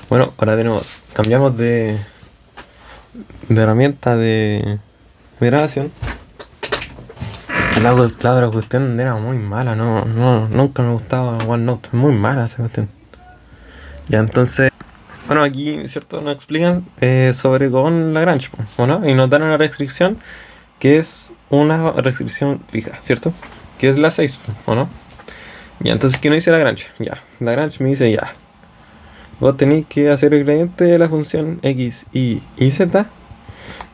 Bueno, ahora cambiamos de herramienta de grabación. La cuestión era muy mala, nunca me gustaba OneNote, es muy mala esa cuestión. Ya, entonces, bueno, aquí, ¿cierto? Nos explican sobre con Lagrange, ¿o no? Y nos dan una restricción que es una restricción fija, ¿cierto? Que es la 6, ¿o no? Ya, entonces, ¿qué nos dice Lagrange? Ya, Lagrange me dice ya. Vos tenéis que hacer el gradiente de la función x, y z.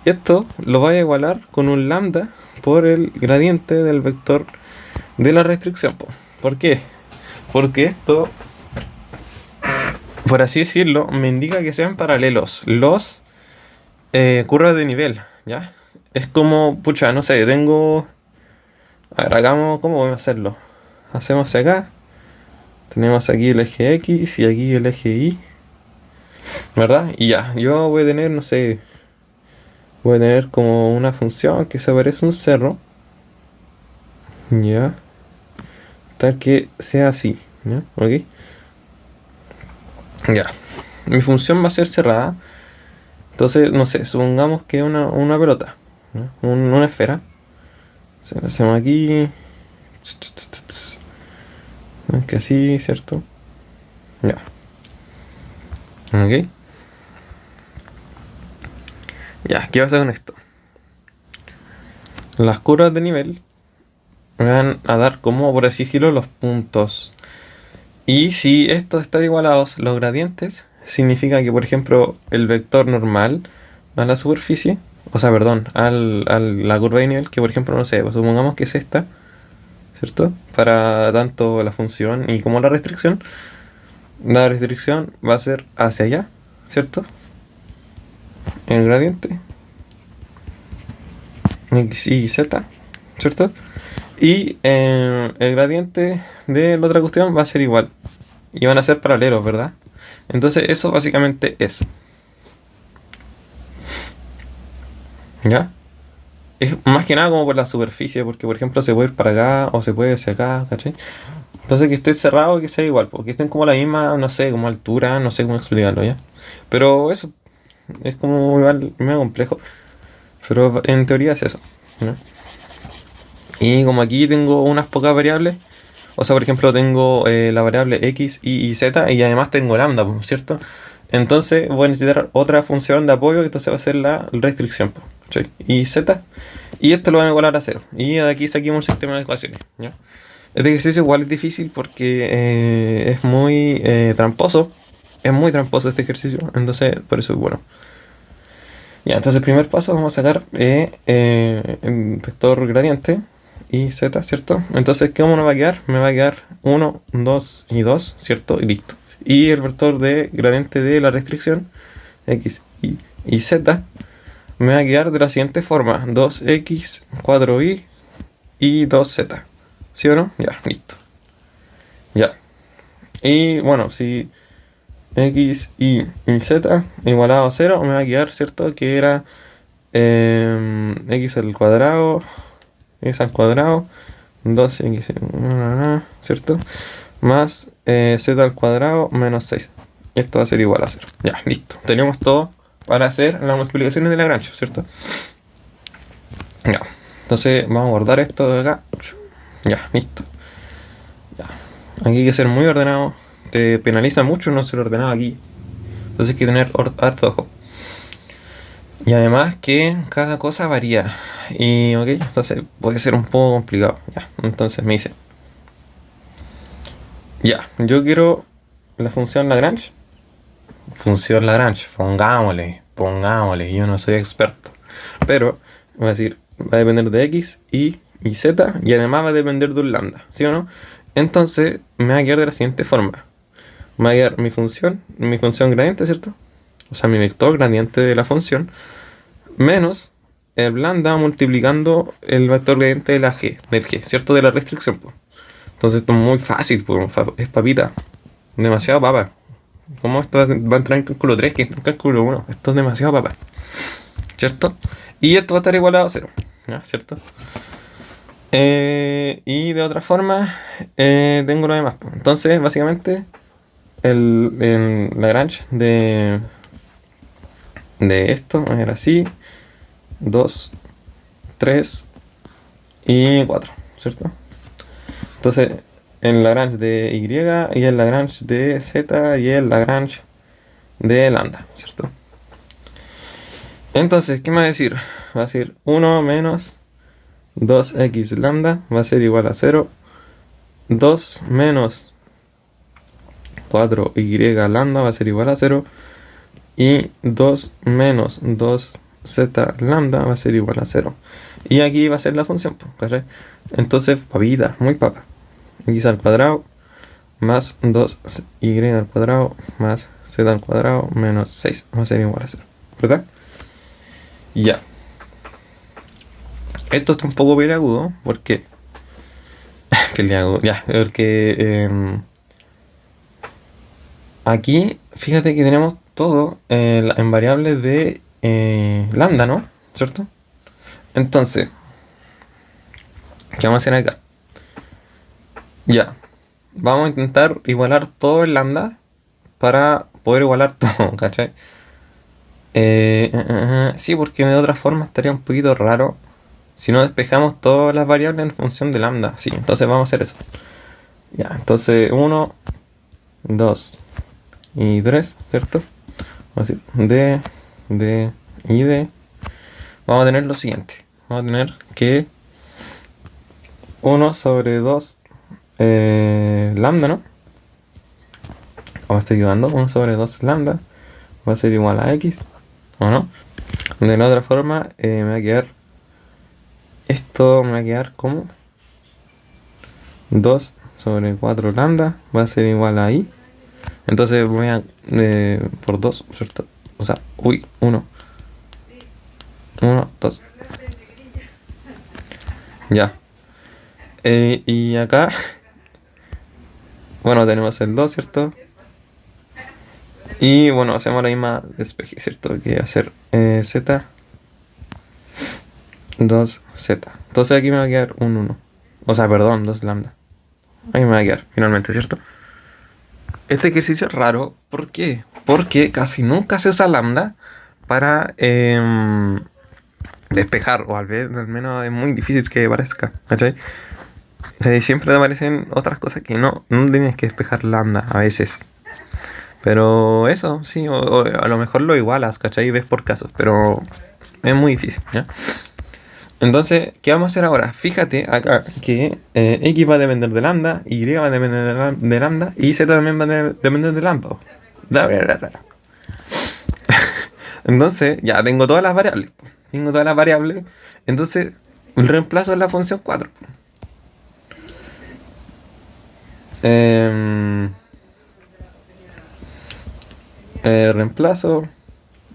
Y esto lo vais a igualar con un lambda por el gradiente del vector de la restricción. ¿Por qué? Porque esto, por así decirlo, me indica que sean paralelos los curvas de nivel, ¿ya? Es como, pucha, no sé, tengo... A ver, hagamos, ¿cómo voy a hacerlo? Hacemos acá, tenemos aquí el eje X y aquí el eje Y, ¿verdad? Y ya, yo voy a tener, no sé, voy a tener como una función que se parece a un cerro, ¿ya? Tal que sea así, ¿ya? ¿Ok? Ya. Mi función va a ser cerrada. Entonces, no sé, supongamos que es una pelota, ¿no? Una esfera. Se la hacemos aquí. Que así, ¿cierto? Ya. Ok. Ya, ¿qué pasa con esto? Las curvas de nivel me van a dar como, por así decirlo, los puntos. Y si estos están igualados, los gradientes, significa que, por ejemplo, el vector normal a la superficie, o sea, perdón, a la curva de nivel, que por ejemplo, no sé, pues supongamos que es esta, ¿cierto? Para tanto la función y como la restricción va a ser hacia allá, ¿cierto? El gradiente, x, y, z, ¿cierto? Y el gradiente de la otra cuestión va a ser igual. Y van a ser paralelos, ¿verdad? Entonces eso básicamente es. ¿Ya? Es más que nada como por la superficie, porque por ejemplo se puede ir para acá o se puede hacia acá, ¿cachai? Entonces que esté cerrado y que sea igual, porque estén como a la misma, no sé, como altura, no sé cómo explicarlo, ¿ya? Pero eso es como igual medio complejo, pero en teoría es eso, ¿no? Y como aquí tengo unas pocas variables, o sea, por ejemplo, tengo la variable x, y z y además tengo lambda, ¿cierto? Entonces voy a necesitar otra función de apoyo, que entonces va a ser la restricción, ¿cachai? Y z, y esto lo van a igualar a cero. Y de aquí saquemos un sistema de ecuaciones, ¿ya? Este ejercicio igual es difícil porque es muy tramposo. Es muy tramposo este ejercicio, entonces por eso es bueno. Ya, entonces el primer paso vamos a sacar el vector gradiente y z, ¿cierto? Entonces, ¿cómo nos va a quedar? Me va a quedar 1, 2 y 2, ¿cierto? Y listo. Y el vector de gradiente de la restricción, x, y z, me va a quedar de la siguiente forma: 2x, 4y y 2z. ¿Sí o no? Ya, listo. Ya. Y bueno, si x, y z igualado a 0, me va a quedar, ¿cierto? Que era x al cuadrado, x al cuadrado, 2x, ¿cierto? Más z al cuadrado menos 6. Esto va a ser igual a 0. Ya, listo. Tenemos todo para hacer las multiplicaciones de Lagrange, ¿cierto? Ya. Entonces vamos a guardar esto de acá. Ya, listo. Ya. Aquí hay que ser muy ordenado. Te penaliza mucho no ser ordenado aquí. Entonces hay que tener harto ojo. Y además que cada cosa varía. Y ok, entonces puede ser un poco complicado. Ya, entonces me dice. Ya, yo quiero la función Lagrange. Función Lagrange, pongámosle, yo no soy experto. Pero, voy a decir, va a depender de x, y z, y además va a depender de un lambda, ¿sí o no? Entonces, me va a quedar de la siguiente forma. Me va a quedar mi función gradiente, ¿cierto? O sea, mi vector gradiente de la función, menos el lambda multiplicando el vector gradiente de del g, ¿cierto? De la restricción, pues. Entonces, esto es muy fácil, pues, es papita. Demasiado papa. ¿Cómo esto va a entrar en cálculo 3 que en cálculo 1? Esto es demasiado papa, ¿cierto? Y esto va a estar igualado a 0, ¿ya? ¿Cierto? Y de otra forma, tengo lo demás. Entonces, básicamente, el Lagrange de esto era así: 2, 3 y 4, ¿cierto? Entonces, el Lagrange de Y y el Lagrange de Z y el Lagrange de lambda, ¿cierto? Entonces, ¿qué me va a decir? Va a decir 1 menos 2x lambda va a ser igual a 0. 2 menos 4y lambda va a ser igual a 0. Y 2 menos 2z lambda va a ser igual a 0. Y aquí va a ser la función, ¿cachai? Entonces, papita, muy papa. X al cuadrado más 2y al cuadrado más z al cuadrado menos 6 va a ser igual a 0, ¿verdad? Ya. Esto está un poco peliagudo porque ya, porque aquí fíjate que tenemos todo en variables de lambda, ¿no? ¿Cierto? Entonces, ¿qué vamos a hacer acá? Ya, vamos a intentar igualar todo el lambda para poder igualar todo, ¿cachai? Sí, porque de otra forma estaría un poquito raro si no despejamos todas las variables en función de lambda. Sí, entonces vamos a hacer eso. Ya, entonces 1, 2 y 3, ¿cierto? Vamos a decir D y D. Vamos a tener lo siguiente. Vamos a tener que 1 sobre 2 lambda, ¿no? O me estoy ayudando. 1 sobre 2 lambda va a ser igual a X, ¿o no? De la otra forma me va a quedar... Esto me va a quedar como 2 sobre 4 lambda va a ser igual a I. Entonces voy a... por 2, ¿cierto? O sea, 1. 1, 2. Ya. Y acá... Bueno, tenemos el 2, ¿cierto? Y bueno, hacemos la misma despeje, ¿cierto? Que va a ser Z 2z. Entonces aquí me va a quedar un 1. O sea, perdón, 2 lambda. Ahí me va a quedar, finalmente, ¿cierto? Este ejercicio es raro. ¿Por qué? Porque casi nunca se usa lambda para despejar. O al menos es muy difícil que parezca. ¿Cachai? Siempre te aparecen otras cosas que no tienes que despejar lambda a veces. Pero eso, sí, o a lo mejor lo igualas, ¿cachai? Ves por casos, pero es muy difícil, ¿ya? Entonces, ¿qué vamos a hacer ahora? Fíjate acá que X va a depender de lambda, Y va a depender de lambda, y Z también va a depender de lambda. Entonces, ya tengo todas las variables. Tengo todas las variables. Entonces, el reemplazo es la función 4.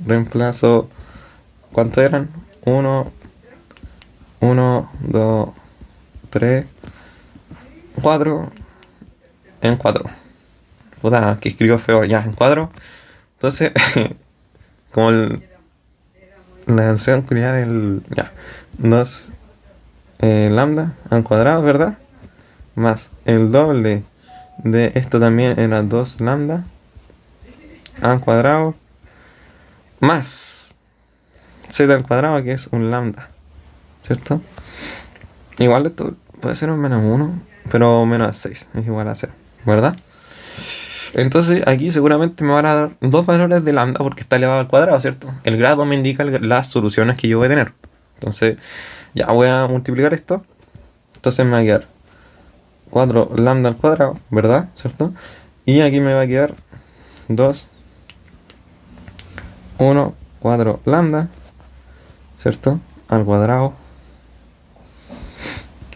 Reemplazo. ¿Cuánto eran? 1, 2, 3, 4. En 4. Puta, que escribo feo. Ya, en 4. Entonces, como la canción culiada del... Ya. 2 lambda al cuadrado, ¿verdad? Más el doble de esto también era 2 lambda al cuadrado. Más z al cuadrado, que es un lambda, ¿cierto? Igual esto puede ser un menos 1, pero menos 6 es igual a 0, ¿verdad? Entonces aquí seguramente me van a dar dos valores de lambda porque está elevado al cuadrado, ¿cierto? El grado me indica las soluciones que yo voy a tener. Entonces ya voy a multiplicar esto. Entonces me va a quedar 4 lambda al cuadrado, ¿verdad? ¿Cierto? Y aquí me va a quedar 2, 1, 4 lambda, ¿cierto? Al cuadrado.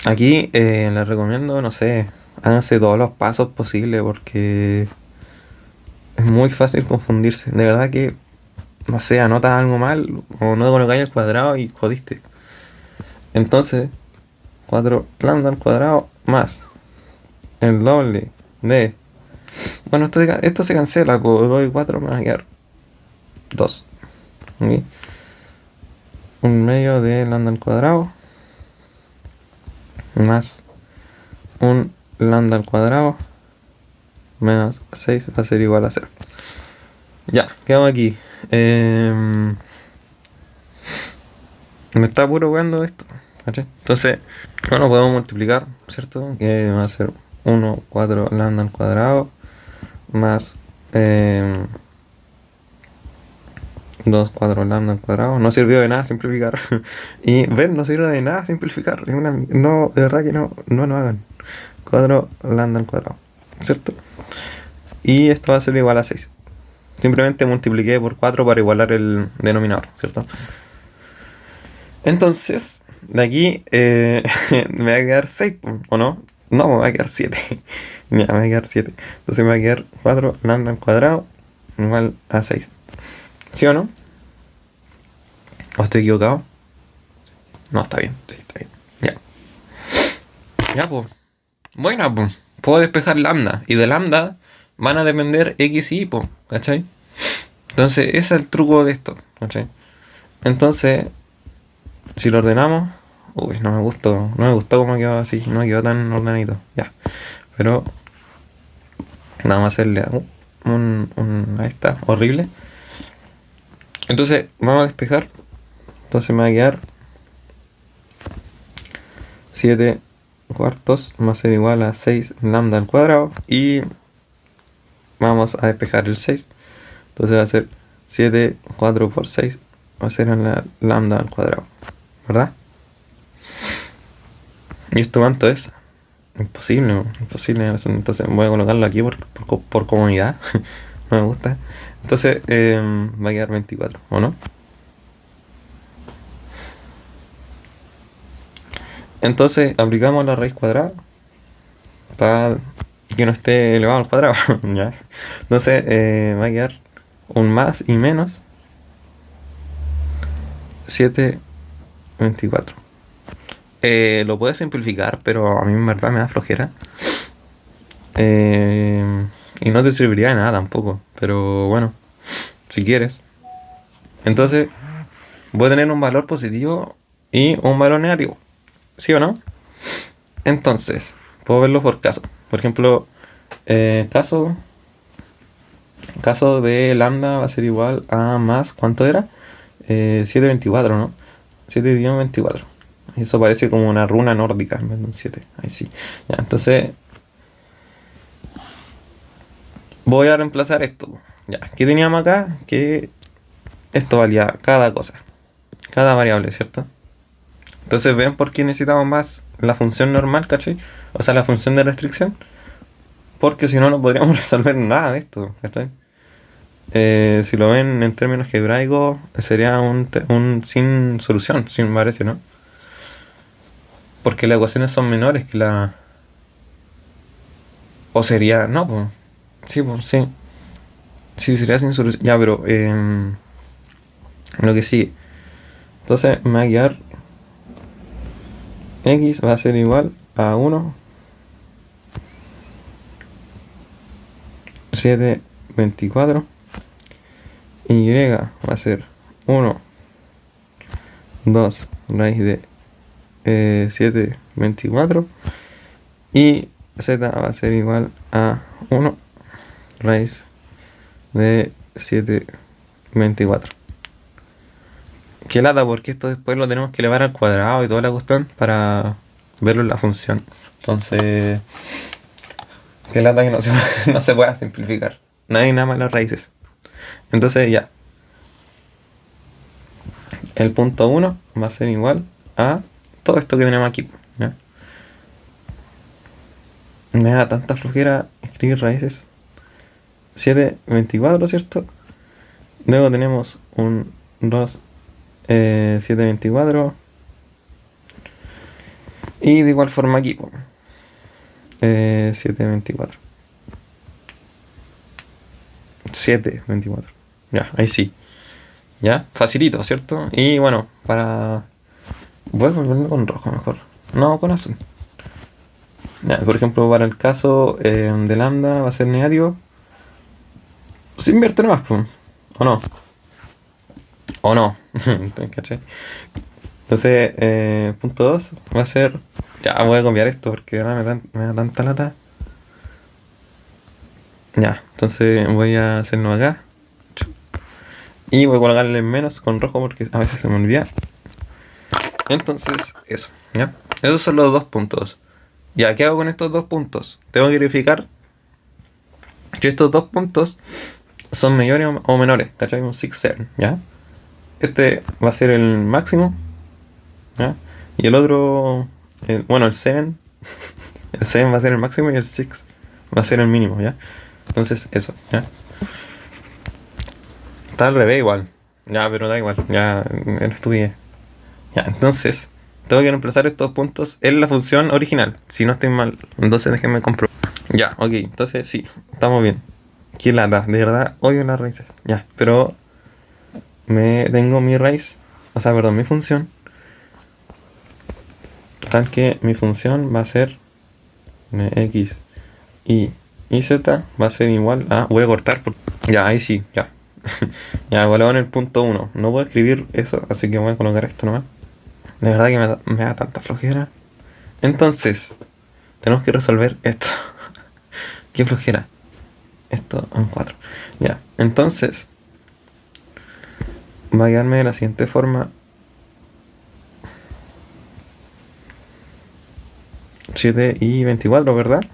Aquí les recomiendo, no sé, háganse todos los pasos posibles porque es muy fácil confundirse. De verdad que, no sé, anotas algo mal o no colocáis el cuadrado y jodiste. Entonces, 4 lambda al cuadrado más el doble de... Bueno, esto se cancela, por 2 y 4 me van a quedar 2. ¿Okay? Un medio de lambda al cuadrado más un lambda al cuadrado menos 6 va a ser igual a 0. Ya, quedamos aquí. Me está puro weando esto, ¿cachai? Entonces, bueno, podemos multiplicar, ¿cierto? Que va a ser 1, 4 lambda al cuadrado más 2, 4 lambda al cuadrado. No sirvió de nada simplificar. Y ven, no sirve de nada simplificar. No, de verdad que no lo hagan. 4 lambda al cuadrado, ¿cierto? Y esto va a ser igual a 6. Simplemente multipliqué por 4 para igualar el denominador, ¿cierto? Entonces, de aquí me va a quedar 6, ¿o no? No, me va a quedar 7. Ya, me va a quedar 7. Entonces me va a quedar 4 lambda al cuadrado igual a 6. ¿Sí o no? ¿O estoy equivocado? No, está bien. Sí, está bien. Ya. Ya, pues. Bueno, pues. Puedo despejar lambda. Y de lambda van a depender x y y, pues. ¿Cachai? Entonces, ese es el truco de esto. ¿Cachai? Entonces, si lo ordenamos... Uy, no me gustó cómo quedó así. No me quedó tan ordenadito. Ya. Pero... vamos a hacerle ahí está. Horrible. Entonces, vamos a despejar. Entonces me va a quedar 7 cuartos va a ser igual a 6 lambda al cuadrado. Y vamos a despejar el 6. Entonces va a ser 7, 4 por 6. Va a ser la lambda al cuadrado. ¿Verdad? ¿Y esto cuánto es? Imposible. Entonces voy a colocarlo aquí por comodidad. No me gusta. Entonces va a quedar 24, ¿o no? Entonces aplicamos la raíz cuadrada para que no esté elevado al cuadrado. ¿Ya? Entonces va a quedar un más y menos 7, 24. Lo puedes simplificar, pero a mí en verdad me da flojera. Y no te serviría de nada tampoco. Pero bueno, si quieres. Entonces voy a tener un valor positivo y un valor negativo. ¿Sí o no? Entonces, puedo verlo por caso. Por ejemplo, caso de lambda va a ser igual a más, ¿cuánto era? 7,24, ¿no? 7,24. Eso parece como una runa nórdica en vez de un 7. Ahí sí. Ya, entonces, voy a reemplazar esto. Ya, ¿qué teníamos acá? Que esto valía cada cosa. Cada variable, ¿cierto? Entonces, ¿ven por qué necesitamos más la función normal, ¿cachai? O sea, la función de restricción. Porque si no, no podríamos resolver nada de esto, ¿cachai? Si lo ven en términos algebraicos, sería un sin solución, sin me parece, ¿no? Porque las ecuaciones son menores que la... O sería... No, pues... Sí, pues, sí. Sí, sería sin solución. Ya, pero... lo que sigue. Entonces me va a quedar... X va a ser igual a 1, 7, 24. Y va a ser 1, 2 raíz de 7, 24. Y z va a ser igual a 1 raíz de 7, 24. Qué lata, porque esto después lo tenemos que elevar al cuadrado y toda la cuestión para verlo en la función. Entonces, qué lata que no se pueda simplificar. Nadie nada más las raíces. Entonces ya. El punto 1 va a ser igual a todo esto que tenemos aquí. ¿Ya? Me da tanta flojera escribir raíces. 7, 24, ¿cierto? Luego tenemos un 2, 7, 24. Y de igual forma aquí. 7, 24. 7, 24. Ya, ahí sí. Ya, facilito, ¿cierto? Y bueno, para... voy a volverlo con rojo mejor. No, con azul. Ya, por ejemplo, para el caso de lambda va a ser negativo. Se invierte nomás, pues. ¿O no? ¿O no? ¿Cachai? Entonces, punto 2 va a ser... Ya, voy a cambiar esto porque ahora me da tanta lata. Ya, entonces voy a hacerlo acá. Y voy a colocarle menos con rojo porque a veces se me olvida. Entonces, eso, ¿ya? Esos son los 2 puntos. Ya, ¿qué hago con estos 2 puntos? Tengo que verificar que estos 2 puntos son mayores o menores, ¿cachai? Un 6, 7, ¿ya? Este va a ser el máximo, ¿ya? Y el otro, bueno, el 7, el 7 va a ser el máximo y el 6 va a ser el mínimo, ¿ya? Entonces, eso, ¿ya? Está al revés igual, ya, pero da igual, ya, estudié. Ya, entonces, tengo que reemplazar estos puntos en la función original, si no estoy mal. Entonces déjenme comprobar. Ya, ok, entonces sí, estamos bien. Qué lata, de verdad odio las raíces. Ya, pero tengo mi raíz, o sea, perdón, mi función. Tal que mi función va a ser x y z va a ser igual a... Voy a cortar. Ya, ahí sí, ya. Ya, volvemos en el punto 1. No puedo escribir eso, así que voy a colocar esto nomás. De verdad que me da tanta flojera. Entonces, tenemos que resolver esto. Qué flojera. Esto en 4. Ya, entonces va a quedarme de la siguiente forma. 7 y 24, ¿verdad?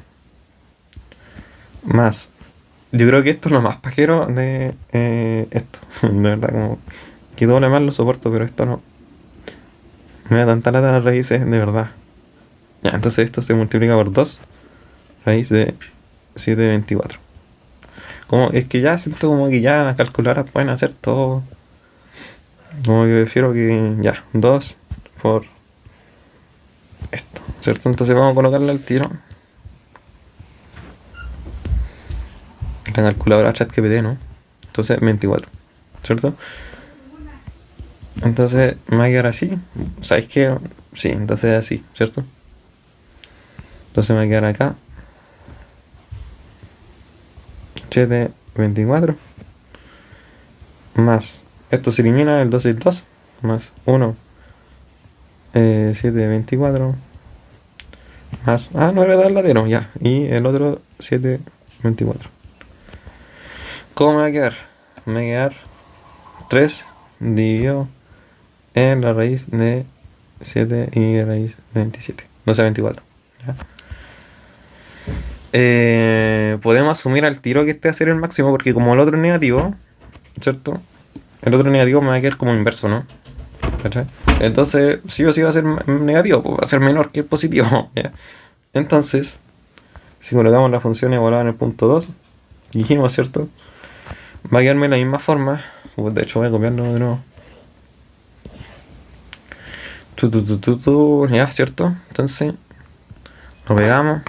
Más. Yo creo que esto es lo más pajero de esto. De verdad, como que doble más lo soporto, pero esto no. Me da tanta lata las raíces, de verdad. Ya, entonces esto se multiplica por 2. Raíz de 7 de 24. Como, es que ya siento como que ya las calculadoras pueden hacer todo. Como que prefiero que ya, 2 por esto, ¿cierto? Entonces vamos a colocarle al tiro. La calculadora ChatGPT, ¿no? Entonces 24, ¿cierto? Entonces me va a quedar así. ¿Sabéis qué? Sí, entonces así, ¿cierto? Entonces me va a quedar acá 7, 24 más, esto se elimina, el 2 y el 2 más 1, 7, 24 más, no era el latero, ya, y el otro 7, 24. ¿Cómo me va a quedar? Me va a quedar 3 dividido en la raíz de 7 y la raíz de 27, no sé, 24, ¿ya? Podemos asumir al tiro que este va a ser el máximo porque como el otro es negativo, ¿cierto? El otro negativo me va a quedar como inverso, ¿no? ¿Cachai? Entonces, sí o sí va a ser negativo, pues va a ser menor que el positivo, ¿ya? Entonces, si colocamos la función evaluada en el punto 2, dijimos, ¿cierto? Va a quedarme de la misma forma. De hecho, voy a copiarlo de nuevo. Ya, ¿cierto? Entonces, lo pegamos.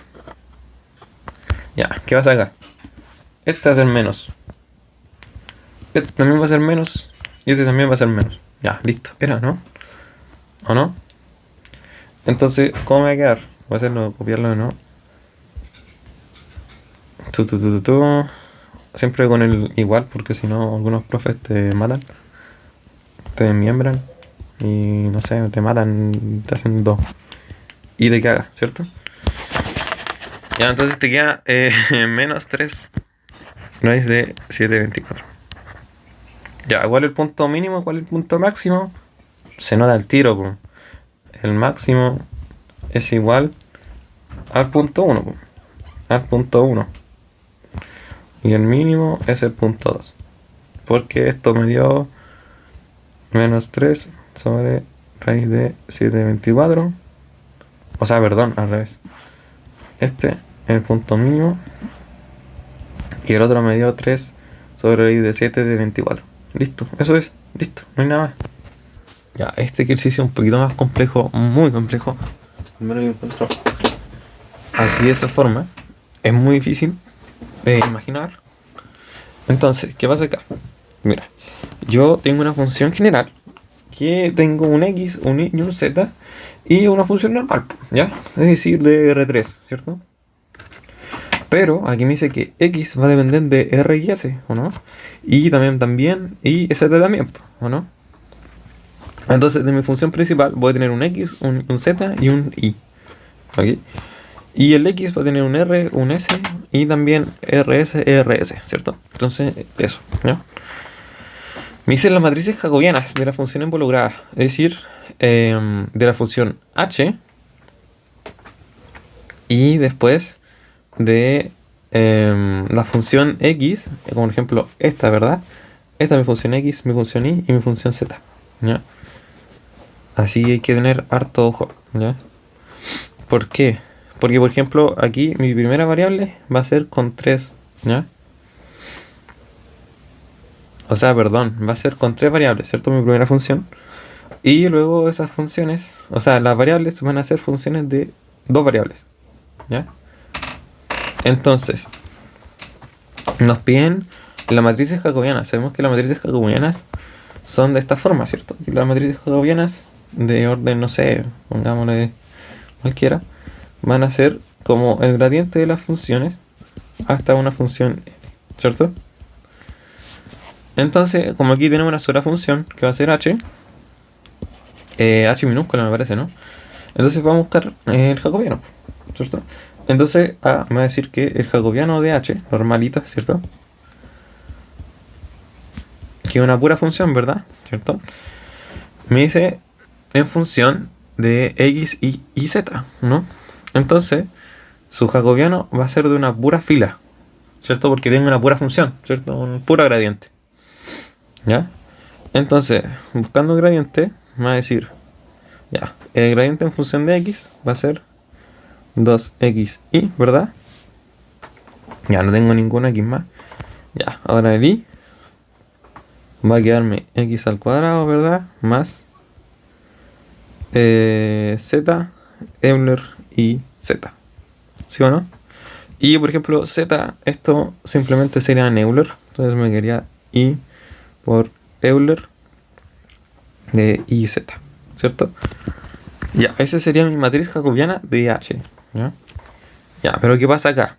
Ya, ¿qué va a sacar? Este va a ser menos. Este también va a ser menos. Y este también va a ser menos. Ya, listo. Era, ¿no? ¿O no? Entonces, ¿cómo me va a quedar? Voy a hacerlo, copiarlo de nuevo. Siempre con el igual, porque si no, algunos profes te matan. Te desmiembran. Y no sé, te matan, te hacen 2. Y te cagas, ¿cierto? Ya, entonces te queda menos 3 raíz de 724. Ya, ¿cuál es el punto mínimo? ¿Cuál es el punto máximo? Se nota el tiro, po. El máximo es igual al punto 1, po. Al punto 1. Y el mínimo es el punto 2. Porque esto me dio menos 3 sobre raíz de 724. O sea, perdón, al revés. Este es el punto mínimo. Y el otro me dio 3 sobre raíz de 7 de 24. Listo, eso es. Listo, no hay nada más. Ya, este ejercicio es un poquito más complejo, muy complejo. Primero yo encuentro así de esa forma. Es muy difícil de imaginar. Entonces, ¿qué pasa acá? Mira, yo tengo una función general que tengo un x, un y y un z y una función normal, ¿ya? Es decir, de R3, ¿cierto? Pero aquí me dice que x va a depender de r y s, ¿o no? Y también, y z también, ¿o no? Entonces, de mi función principal voy a tener un x, un z y un y, ¿ok? Y el x va a tener un r, un s y también RS, ERS, ¿cierto? Entonces, eso, ¿ya? Me dicen las matrices jacobianas de la función involucrada, es decir, de la función h y después de la función x, como por ejemplo esta, ¿verdad? Esta es mi función x, mi función y mi función z, ¿ya? Así hay que tener harto ojo, ¿ya? ¿Por qué? Porque, por ejemplo, aquí mi primera variable va a ser con 3, ¿ya? O sea, perdón, va a ser con 3 variables, ¿cierto? Mi primera función. Y luego esas funciones, o sea, las variables van a ser funciones de 2 variables, ¿ya? Entonces, nos piden las matrices jacobianas. Sabemos que las matrices jacobianas son de esta forma, ¿cierto? Y las matrices jacobianas de orden, no sé, pongámosle cualquiera, van a ser como el gradiente de las funciones hasta una función, ¿cierto? Entonces, como aquí tenemos una sola función que va a ser h, h minúscula me parece, ¿no? Entonces vamos a buscar el jacobiano, ¿cierto? Entonces me va a decir que el jacobiano de h, normalito, ¿cierto? Que es una pura función, ¿verdad? ¿Cierto? Me dice en función de x y z, ¿no? Entonces, su jacobiano va a ser de una pura fila, ¿cierto? Porque tengo una pura función, ¿cierto? Un puro gradiente, ¿ya? Entonces, buscando el gradiente, me va a decir, ya, el gradiente en función de x va a ser 2xy, ¿verdad? Ya, no tengo ninguna x más. Ya, ahora el y va a quedarme x al cuadrado, ¿verdad? Más z, Euler y z. ¿Sí o no? Y por ejemplo, z, esto simplemente sería en Euler. Entonces me quedaría y por Euler de iz, ¿cierto? Ya, esa sería mi matriz jacobiana de h. ¿Ya? Ya, pero ¿qué pasa acá?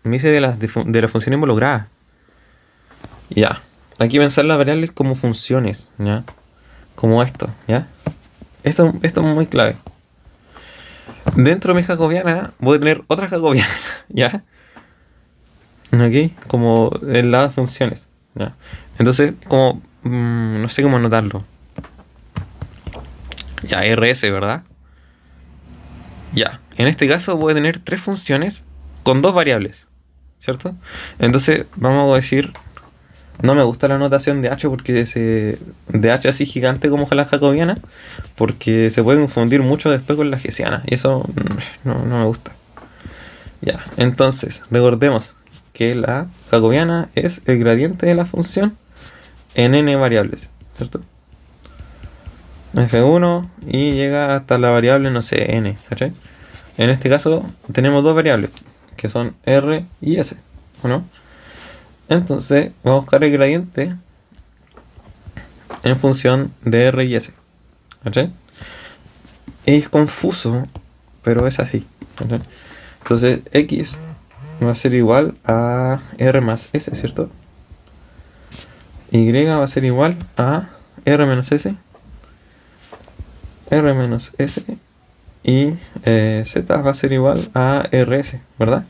Me dice de la función involucrada. Ya, aquí pensar las variables como funciones, ¿ya? Como esto, ¿ya? Esto es muy clave. Dentro de mi jacobiana voy a tener otra jacobiana, ¿ya? Aquí, como en las funciones, ¿ya? Entonces, como, no sé cómo anotarlo. Ya, RS, ¿verdad? Ya, en este caso voy a tener 3 funciones con 2 variables, ¿cierto? Entonces, vamos a decir, no me gusta la notación de h porque de h así gigante como la jacobiana, porque se puede confundir mucho después con la hessiana, y eso no me gusta. Ya, entonces, recordemos que la jacobiana es el gradiente de la función en n variables, ¿cierto? F1 y llega hasta la variable, no sé, n, ¿cachai? En este caso tenemos 2 variables, que son r y s, ¿o no? Entonces vamos a buscar el gradiente en función de r y s, ¿cachai? Es confuso, pero es así, ¿cachai? Entonces x va a ser igual a r más s, ¿cierto? Y va a ser igual a r menos s, r menos s, y z va a ser igual a rs, ¿verdad?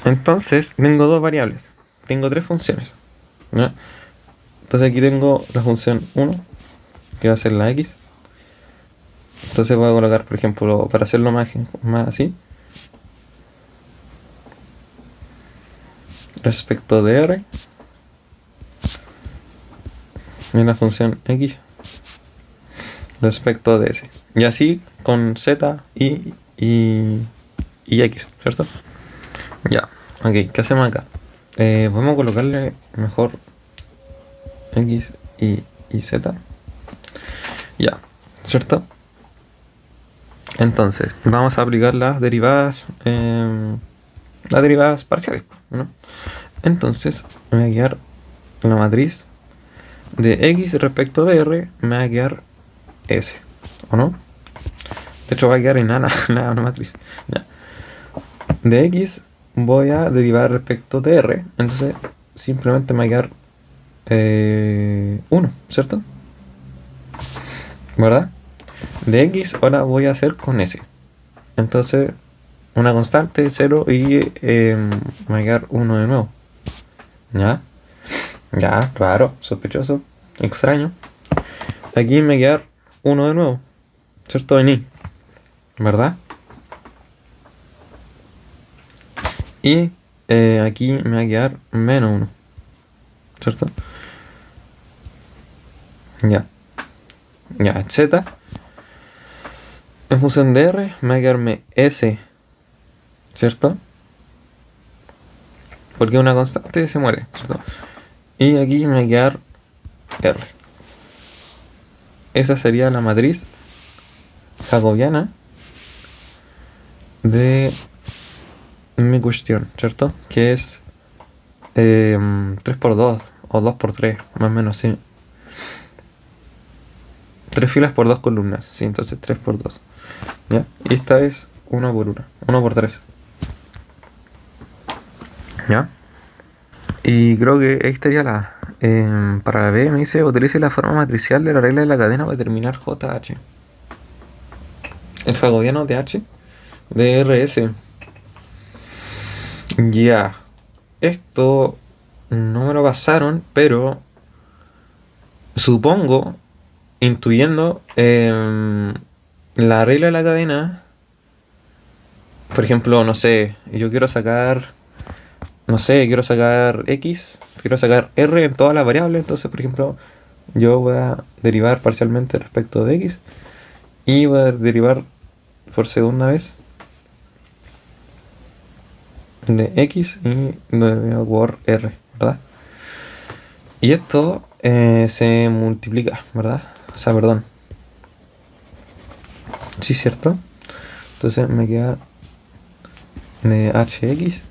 Entonces tengo 2 variables, tengo 3 funciones, ¿ya? Entonces aquí tengo la función 1, que va a ser la x. Entonces voy a colocar, por ejemplo, para hacerlo más así, respecto de r, en la función x respecto de s. Y así con z y x, ¿cierto? Ya, ok, ¿qué hacemos acá? Vamos a colocarle mejor x y z. Ya, ¿cierto? Entonces, vamos a aplicar las derivadas parciales, ¿no? Entonces, me va a quedar la matriz de x respecto de r, me va a quedar s, ¿o no? De hecho, va a quedar en una matriz. Ya. De x voy a derivar respecto de r, entonces simplemente me va a quedar 1, ¿cierto? ¿Verdad? De x ahora voy a hacer con s. Entonces una constante, 0 y me va a quedar 1 de nuevo. ¿Ya? Ya, raro, sospechoso, extraño. Aquí me va a quedar 1 de nuevo, ¿cierto? En i, ¿verdad? Y aquí me va a quedar menos 1, ¿cierto? Ya. Ya, z. En función de r me va a quedarme s, ¿cierto? Porque una constante se muere, ¿cierto? Y aquí me va a quedar r. Esa sería la matriz jacobiana de mi cuestión, ¿cierto? Que es 3×2 o 2×3, más o menos, sí. 3 filas por 2 columnas, sí, entonces 3×2. ¿Ya? Y esta es 1×1, 1×3. ¿Ya? Y creo que ahí estaría la A. Para la B me dice, utilice la forma matricial de la regla de la cadena para determinar JH. El jacobiano de H de RS. Ya. Esto no me lo pasaron, pero supongo, intuyendo la regla de la cadena. Por ejemplo, no sé, yo quiero sacar, no sé, quiero sacar X, quiero sacar R en todas las variables. Entonces, por ejemplo, yo voy a derivar parcialmente respecto de X y voy a derivar por segunda vez de X y por R, ¿verdad? Y esto se multiplica, ¿verdad? O sea, perdón. Sí, ¿cierto? Entonces me queda de hx.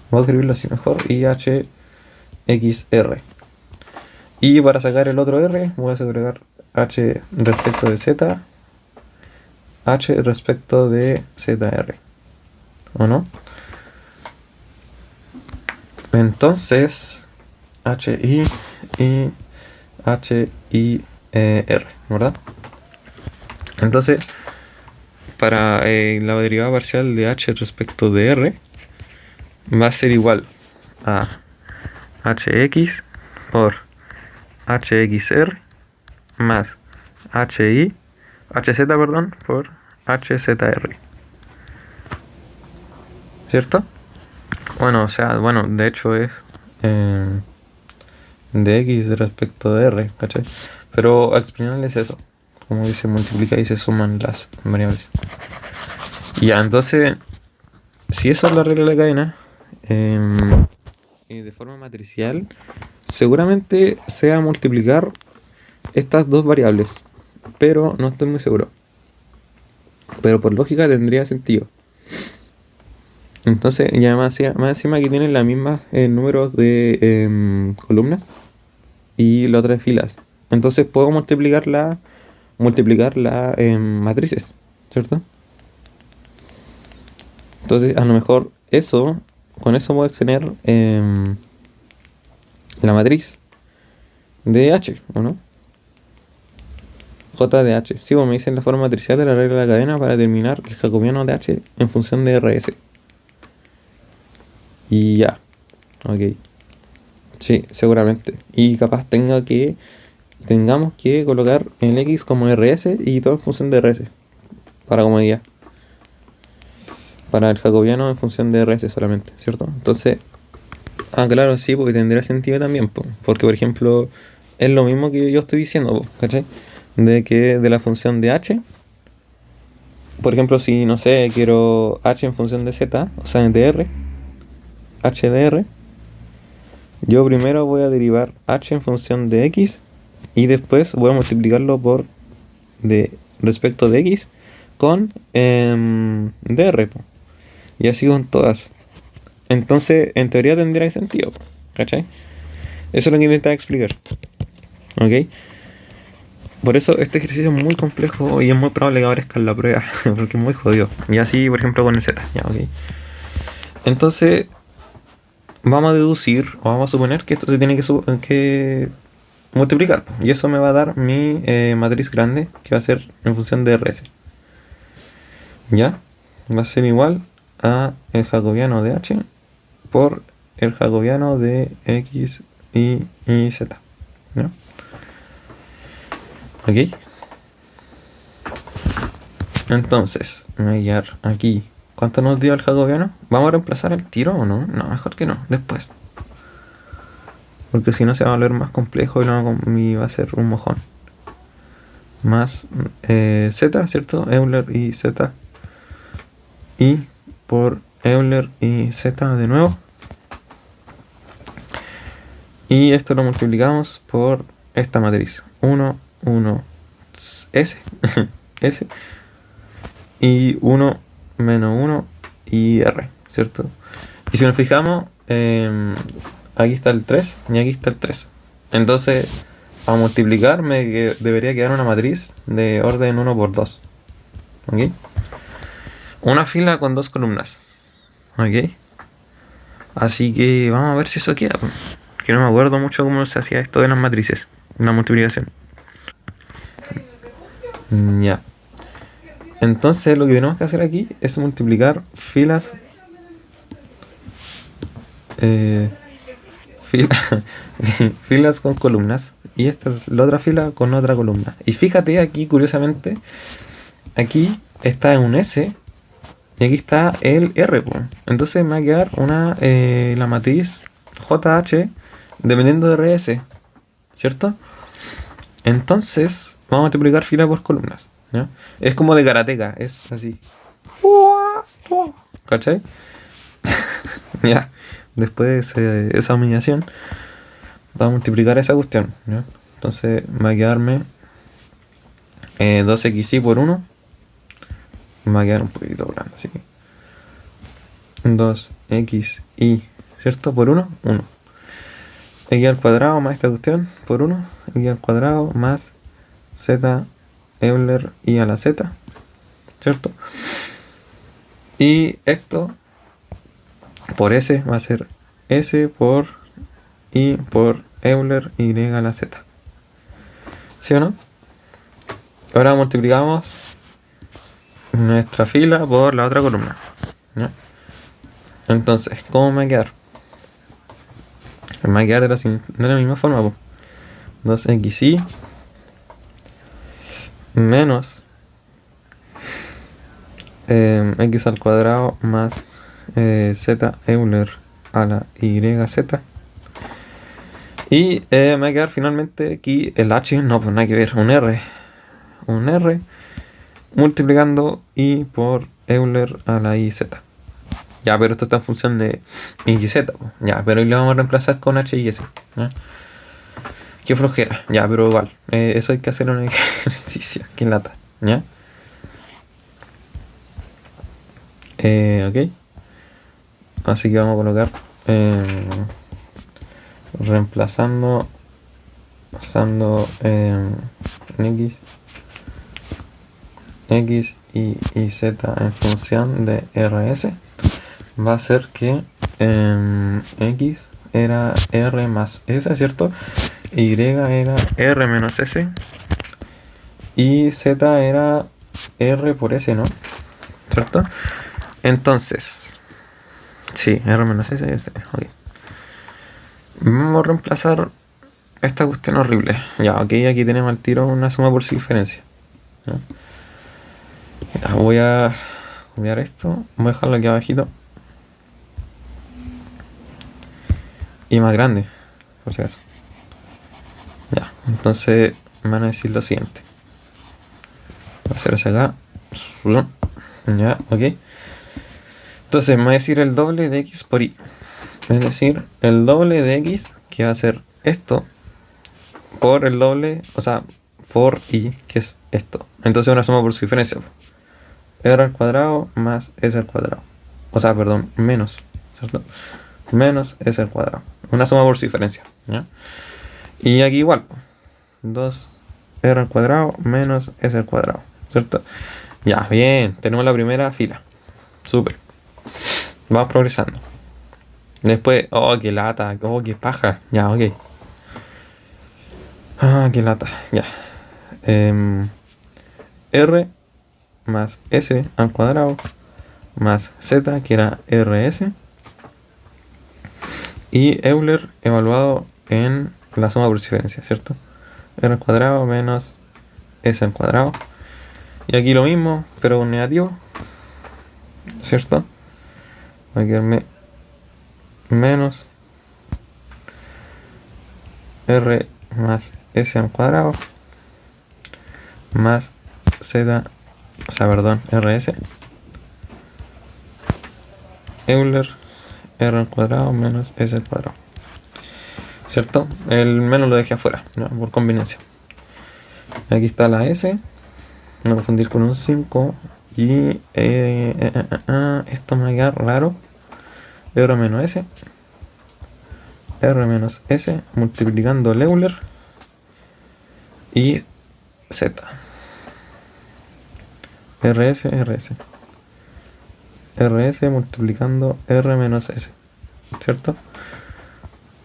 Voy a escribirlo así mejor. Y hxr. Y para sacar el otro r, voy a agregar h respecto de z, h respecto de zr. ¿O no? Entonces, hi y HIR, ¿verdad? Entonces, para la derivada parcial de h respecto de r va a ser igual a hx por hxr más hz, perdón, por hzr. ¿Cierto? Bueno, o sea, bueno, de hecho es de x respecto de r, ¿cachai? Pero al final es eso. Como dice, multiplica y se suman las variables. Y ya, entonces, si esa es la regla de la cadena, y de forma matricial, seguramente sea multiplicar estas dos variables. Pero no estoy muy seguro. Pero por lógica tendría sentido. Entonces, ya más encima que tienen las mismas números de columnas y la otra de filas. Entonces puedo multiplicar matrices, ¿cierto? Entonces, a lo mejor con eso voy a obtener la matriz de H, ¿o no? J de H. Sí, pues me dicen la forma matricial de la regla de la cadena para determinar el jacobiano de H en función de RS. Y ya, ok. Sí, seguramente. Y capaz tengamos que colocar el X como RS y todo en función de RS. Para comodidad. Para el jacobiano en función de RS solamente, ¿cierto? Entonces, claro, sí, porque tendría sentido también, porque por ejemplo, es lo mismo que yo estoy diciendo, ¿cachai? De que de la función de H, por ejemplo, si no sé, quiero H en función de Z, o sea, de R, H de R, yo primero voy a derivar H en función de X y después voy a multiplicarlo por respecto de X con dr, y así con todas. Entonces, en teoría tendría sentido, ¿cachai? Eso es lo que intentaba explicar, ¿ok? Por eso este ejercicio es muy complejo y es muy probable que aparezca en la prueba, porque es muy jodido. Y así, por ejemplo, con el Z, ya, ¿ok? Entonces, vamos a deducir, o vamos a suponer que esto se tiene que multiplicar. Y eso me va a dar mi matriz grande, que va a ser en función de RS. ¿Ya? va a ser igual a el jacobiano de h por el jacobiano de x y z. ¿No? ¿Ok? Entonces, me voy a guiar aquí. ¿Cuánto nos dio el jacobiano? ¿Vamos a reemplazar el tiro o no? No, mejor que no, después. Porque si no se va a volver más complejo y va a ser un mojón. Más z, ¿cierto? Euler y z. Y por Euler y z de nuevo. Y esto lo multiplicamos por esta matriz. 1, 1, S. S. Y 1, menos 1 y R, ¿cierto? Y si nos fijamos, aquí está el 3 y aquí está el 3. Entonces, a multiplicar debería quedar una matriz de orden 1 por 2. ¿Ok? Una fila con dos columnas. ¿Ok? Así que vamos a ver si eso queda. Que no me acuerdo mucho cómo se hacía esto de las matrices. Una multiplicación. Ya. Entonces lo que tenemos que hacer aquí es multiplicar filas. Filas con columnas. Y esta es la otra fila con otra columna. Y fíjate aquí, curiosamente, aquí está un S y aquí está el R. Entonces me va a quedar la matriz JH dependiendo de RS, ¿cierto? Entonces vamos a multiplicar fila por columnas, ¿ya? Es como de karateka, es así. ¿Cachai? Ya. Después de esa humillación, vamos a multiplicar esa cuestión, ¿ya? Entonces va a quedarme 2xy por 1. Me va a quedar un poquito grande, así que 2xy, ¿cierto? Por 1, 1. X al cuadrado más esta cuestión por 1. X al cuadrado más z Euler y a la z, ¿cierto? Y esto por S va a ser S por I por Euler y a la z. ¿Sí o no? Ahora multiplicamos nuestra fila por la otra columna, ¿ya? Entonces, ¿cómo me va a quedar? Me va a quedar de la misma forma, pues. 2xy menos x al cuadrado más z Euler a la yz. Y me va a quedar finalmente aquí el h, no, pues nada que ver, un r multiplicando y por Euler a la iz. Ya, pero esto está en función de yz, pues. Ya, pero hoy le vamos a reemplazar con h y s, ¿ya? Qué flojera, ya, pero igual, eso hay que hacer un ejercicio, qué lata, ¿ya? Ok. Así que vamos a colocar reemplazando usando x y z en función de rs, va a ser que x era r más s, ¿cierto? Y era r menos s y z era r por s, ¿no? ¿Cierto? Entonces, sí, r menos s y s. Okay. Vamos a reemplazar esta cuestión horrible. Ya, ok, aquí tenemos al tiro una suma por diferencia. ¿Ya? Ya, voy a copiar esto, voy a dejarlo aquí abajito. Y más grande, por si acaso. Ya, entonces me van a decir lo siguiente. Voy a hacer eso acá. Ya, ok. Entonces me va a decir el doble de x por y. Es decir, el doble de x, que va a ser esto, por el doble, o sea, por y, que es esto. Entonces una suma por su diferencia. R al cuadrado más s al cuadrado. O sea, perdón, menos, ¿cierto? Menos s al cuadrado. Una suma por su diferencia, ¿ya? Y aquí igual. 2r al cuadrado menos s al cuadrado, ¿cierto? Ya, bien, tenemos la primera fila. Súper. Vamos progresando. Después, oh, qué lata, oh, qué paja. Ya, ok. Ah, qué lata, ya. R más S al cuadrado más Z, que era RS, y Euler evaluado en la suma por diferencia, ¿cierto? R al cuadrado menos S al cuadrado. Y aquí lo mismo, pero un negativo, ¿cierto? Va a quedarme menos R más S al cuadrado más Z, o sea, perdón, RS Euler R al cuadrado menos S al cuadrado, ¿cierto? El menos lo dejé afuera, ¿no? Por conveniencia. Aquí está la S, no confundir con un 5. Y esto me va a quedar raro. R menos S, R menos S multiplicando el Euler y Z. RS, RS. RS multiplicando R menos S, ¿cierto?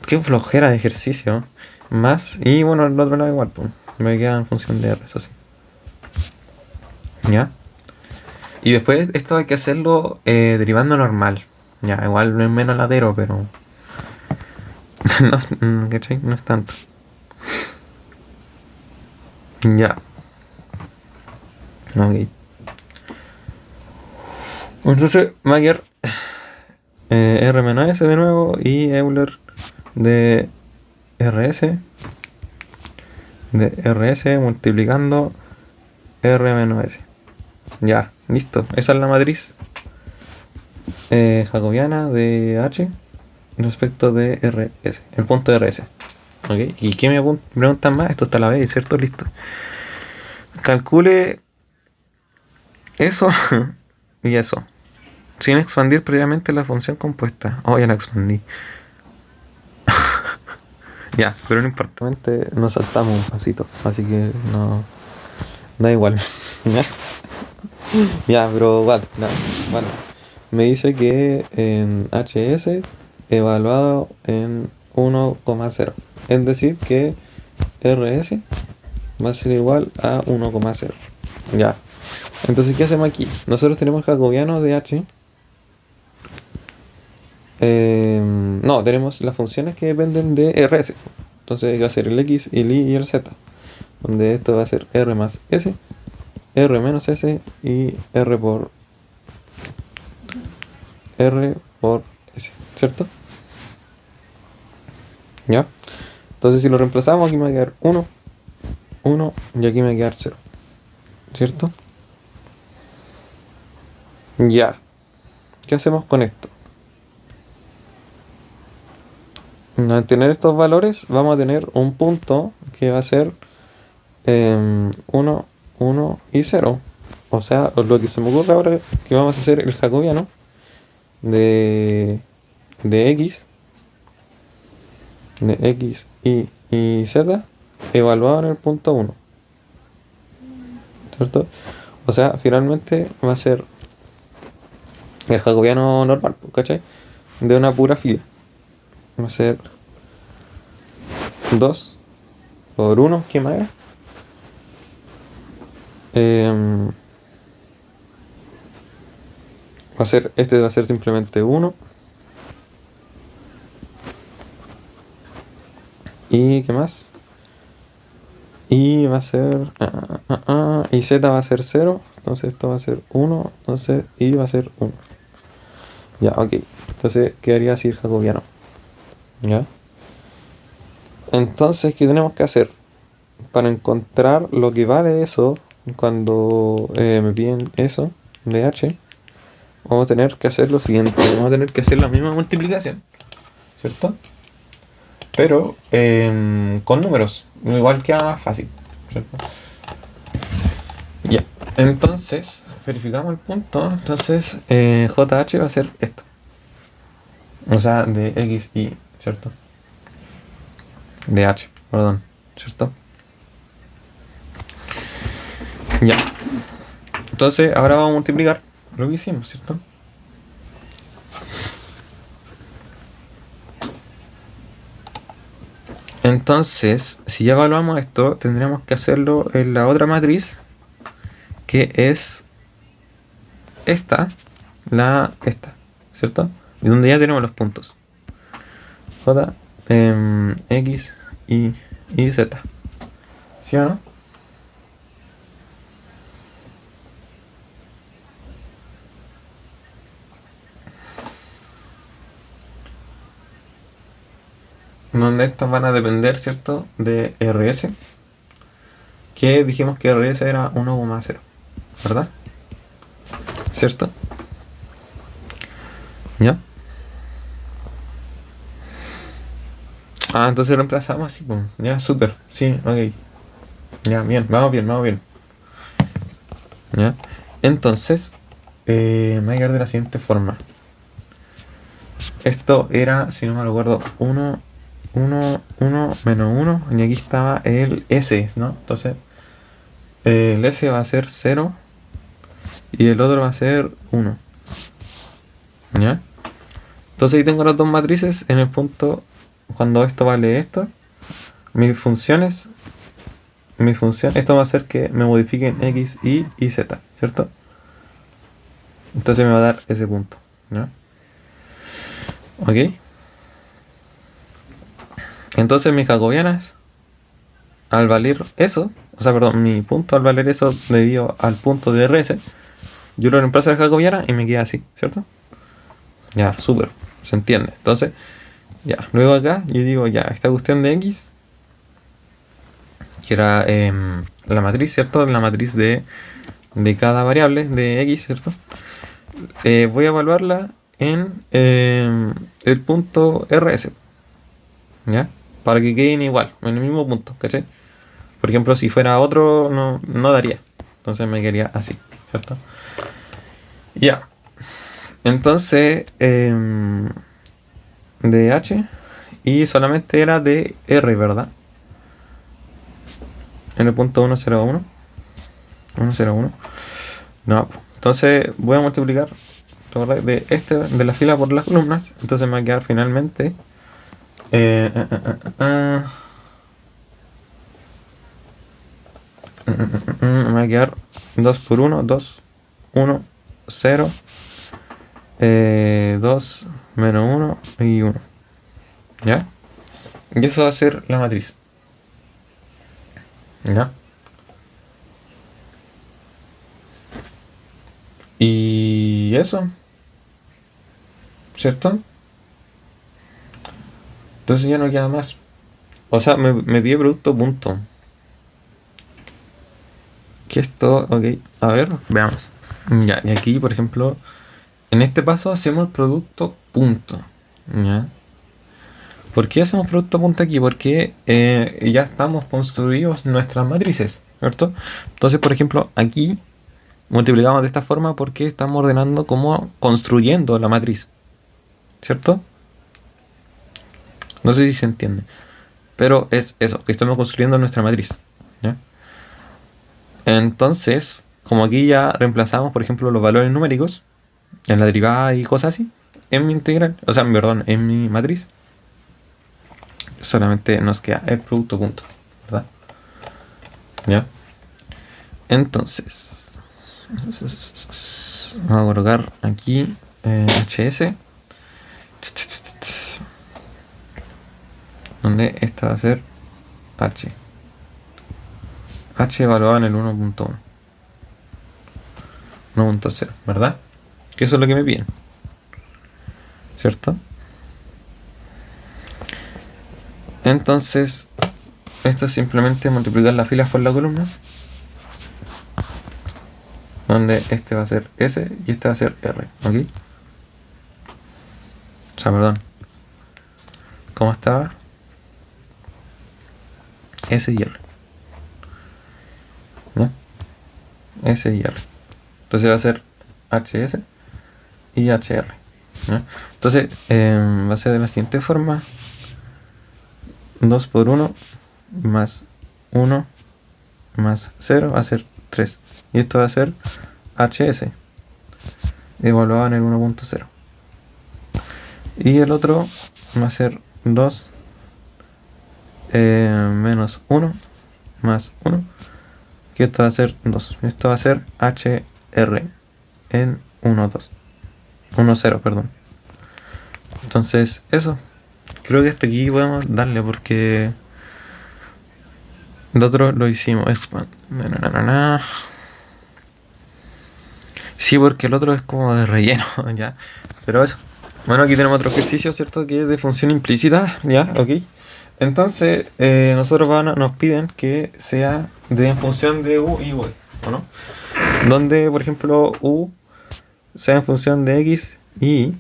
Qué flojera de ejercicio. Más, y bueno, el otro lado igual, pues, me queda en función de R, eso sí. ¿Ya? Y después esto hay que hacerlo derivando normal. Ya, igual no es menos latero, pero no, ¿cachai? No es tanto. Ya. Ok. Entonces va a quedar R menos S de nuevo y Euler de RS multiplicando R menos S. Ya, listo. Esa es la matriz jacobiana de H respecto de RS, el punto de RS. ¿Ok? ¿Y qué me preguntan más? Esto está a la vez, ¿cierto? Listo. Calcule eso y eso, sin expandir previamente la función compuesta. Oh, ya la expandí. Ya, pero no importa, nos saltamos un pasito, así que no da igual. ¿Ya? Ya, pero vale, vale. Me dice que en HS evaluado en 1,0. Es decir, que RS va a ser igual a 1,0. Ya. Entonces, ¿qué hacemos aquí? Nosotros tenemos el jacobiano de H. No, tenemos las funciones que dependen de RS. Entonces va a ser el X, el Y y el Z. Donde esto va a ser R más S, R menos S y R por S, ¿cierto? ¿Ya? Entonces si lo reemplazamos, aquí me va a quedar 1, 1 y aquí me va a quedar 0, ¿cierto? Ya. ¿Qué hacemos con esto? Al tener estos valores, vamos a tener un punto que va a ser 1, 1 y 0. O sea, lo que se me ocurre ahora es que vamos a hacer el jacobiano de X, y Z evaluado en el punto 1, ¿cierto? O sea, finalmente va a ser el jacobiano normal, ¿cachai? De una pura fila. Va a ser 2 por 1, ¿qué más era? Este va a ser simplemente 1. ¿Y qué más? Y va a ser y Z va a ser 0. Entonces esto va a ser 1. Entonces Y va a ser 1. Ya, ok. Entonces quedaría así el jacobiano. ¿Ya? Entonces, ¿qué tenemos que hacer? Para encontrar lo que vale eso, cuando me piden eso de H, vamos a tener que hacer lo siguiente. Vamos a tener que hacer la misma multiplicación, ¿cierto? Pero con números. Igual queda más fácil, ¿cierto? Ya. Entonces, verificamos el punto. Entonces, JH va a ser esto. O sea, de X, Y, ¿cierto? De H, perdón, ¿cierto? Ya. Entonces, ahora vamos a multiplicar lo que hicimos, ¿cierto? Entonces, si ya evaluamos esto, tendríamos que hacerlo en la otra matriz, que es esta, esta, ¿cierto? Y donde ya tenemos los puntos. J, X, y Z. ¿Sí o no? Donde estas van a depender, ¿cierto? De RS. Que dijimos que RS era 1,0, ¿verdad? ¿Cierto? ¿Ya? Ah, entonces reemplazamos así, pues. Ya, súper. Sí, ok. Ya, bien, vamos bien, vamos bien. ¿Ya? Entonces, me voy a quedar de la siguiente forma. Esto era, si no me recuerdo, 1, 1, 1, menos 1. Y aquí estaba el S, ¿no? Entonces, el S va a ser 0 y el otro va a ser 1. ¿Ya? Entonces ahí tengo las dos matrices en el punto cuando esto vale esto. Mis funciones, mi función, esto va a hacer que me modifiquen X, y Z, ¿cierto? Entonces me va a dar ese punto, ¿ya? ¿Ok? Entonces mis jacobianas, al valer eso, o sea, perdón, mi punto al valer eso debido al punto de RS, yo lo reemplazo a la jacobiana y me queda así, ¿cierto? Ya, súper, se entiende. Entonces, ya, luego acá yo digo, ya, esta cuestión de X, que era la matriz, ¿cierto? La matriz de cada variable de X, ¿cierto? Voy a evaluarla en el punto RS, ¿ya? Para que queden igual, en el mismo punto, ¿cachai? Por ejemplo, si fuera otro, no daría. Entonces me quedaría así, ¿cierto? Ya. Entonces, de H, y solamente era de R, ¿verdad? En el punto 101. 101. No, entonces voy a multiplicar de la fila por las columnas. Entonces me va a quedar finalmente me va a quedar 2 por 1, 2, 1, 0, 2, menos 1 y 1. ¿Ya? Y eso va a ser la matriz. ¿Ya? Y eso, ¿cierto? Entonces ya no queda más. O sea, me pide producto punto. Que esto, ok, a ver, veamos. Ya, y aquí, por ejemplo, en este paso hacemos el producto punto. ¿Ya? ¿Por qué hacemos producto punto aquí? Porque ya estamos construidos nuestras matrices, ¿cierto? Entonces, por ejemplo, aquí multiplicamos de esta forma porque estamos ordenando como construyendo la matriz, ¿cierto? No sé si se entiende. Pero es eso, que estamos construyendo nuestra matriz, ¿ya? Entonces, como aquí ya reemplazamos, por ejemplo, los valores numéricos en la derivada y cosas así, en mi integral, o sea, perdón, en mi matriz, solamente nos queda el producto punto, ¿verdad? ¿Ya? Entonces, vamos a colocar aquí HS, donde esta va a ser H. H evaluado en el 1.1. 1.0, ¿verdad? Que eso es lo que me piden, ¿cierto? Entonces, esto es simplemente multiplicar las filas por la columna, donde este va a ser S y este va a ser R, ¿ok? O sea, perdón. ¿Cómo estaba? S y R. ¿Ya? S y R. Entonces va a ser HS y HR. ¿Ya? Entonces va a ser de la siguiente forma. 2 por 1 más 1 más 0 va a ser 3. Y esto va a ser HS evaluado en el 1.0. Y el otro va a ser 2 menos 1 más 1. Que esto va a ser 2. Esto va a ser HR en 1, 2. 1, 0, perdón. Entonces, eso. Creo que hasta aquí podemos darle porque el otro lo hicimos. Expand. Sí, porque el otro es como de relleno, ya. Pero eso. Bueno, aquí tenemos otro ejercicio, ¿cierto? Que es de función implícita, ya, ok. Entonces, nosotros nos piden que sea de en función de u y v, ¿o no? Donde, por ejemplo, u sea en función de x y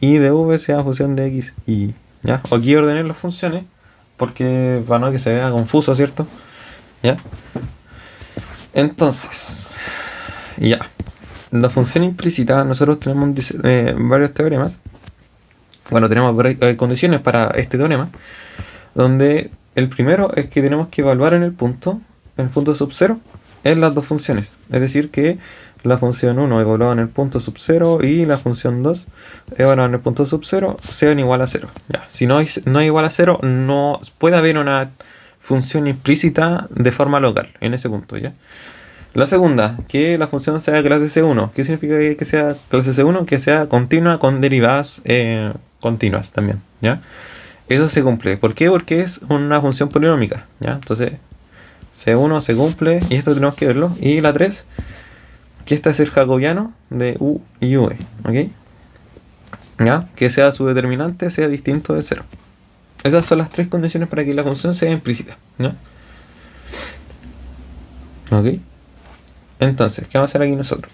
de v sea en función de x y, ¿ya? Aquí ordené las funciones porque para no que se vea confuso, ¿cierto? ¿Ya? Entonces, ya. La función implícita, nosotros tenemos varios teoremas. Bueno, tenemos condiciones para este teorema, donde el primero es que tenemos que evaluar en el punto sub 0, en las dos funciones. Es decir, que la función 1 evaluada en el punto sub 0 y la función 2 evaluada en el punto sub 0 sean igual a 0. Ya. Si no es igual a 0, no puede haber una función implícita de forma local en ese punto, ¿ya? La segunda, que la función sea clase C1. ¿Qué significa que sea clase C1? Que sea continua con derivadas continuas también, ¿ya? Eso se cumple. ¿Por qué? Porque es una función polinómica, ¿ya? Entonces, C1 se cumple y esto tenemos que verlo. Y la 3, que este es el jacobiano de U y V, ¿ok? ¿Ya? Que sea su determinante sea distinto de 0. Esas son las tres condiciones para que la función sea implícita, ¿ya? ¿Ok? Entonces, ¿qué vamos a hacer aquí nosotros?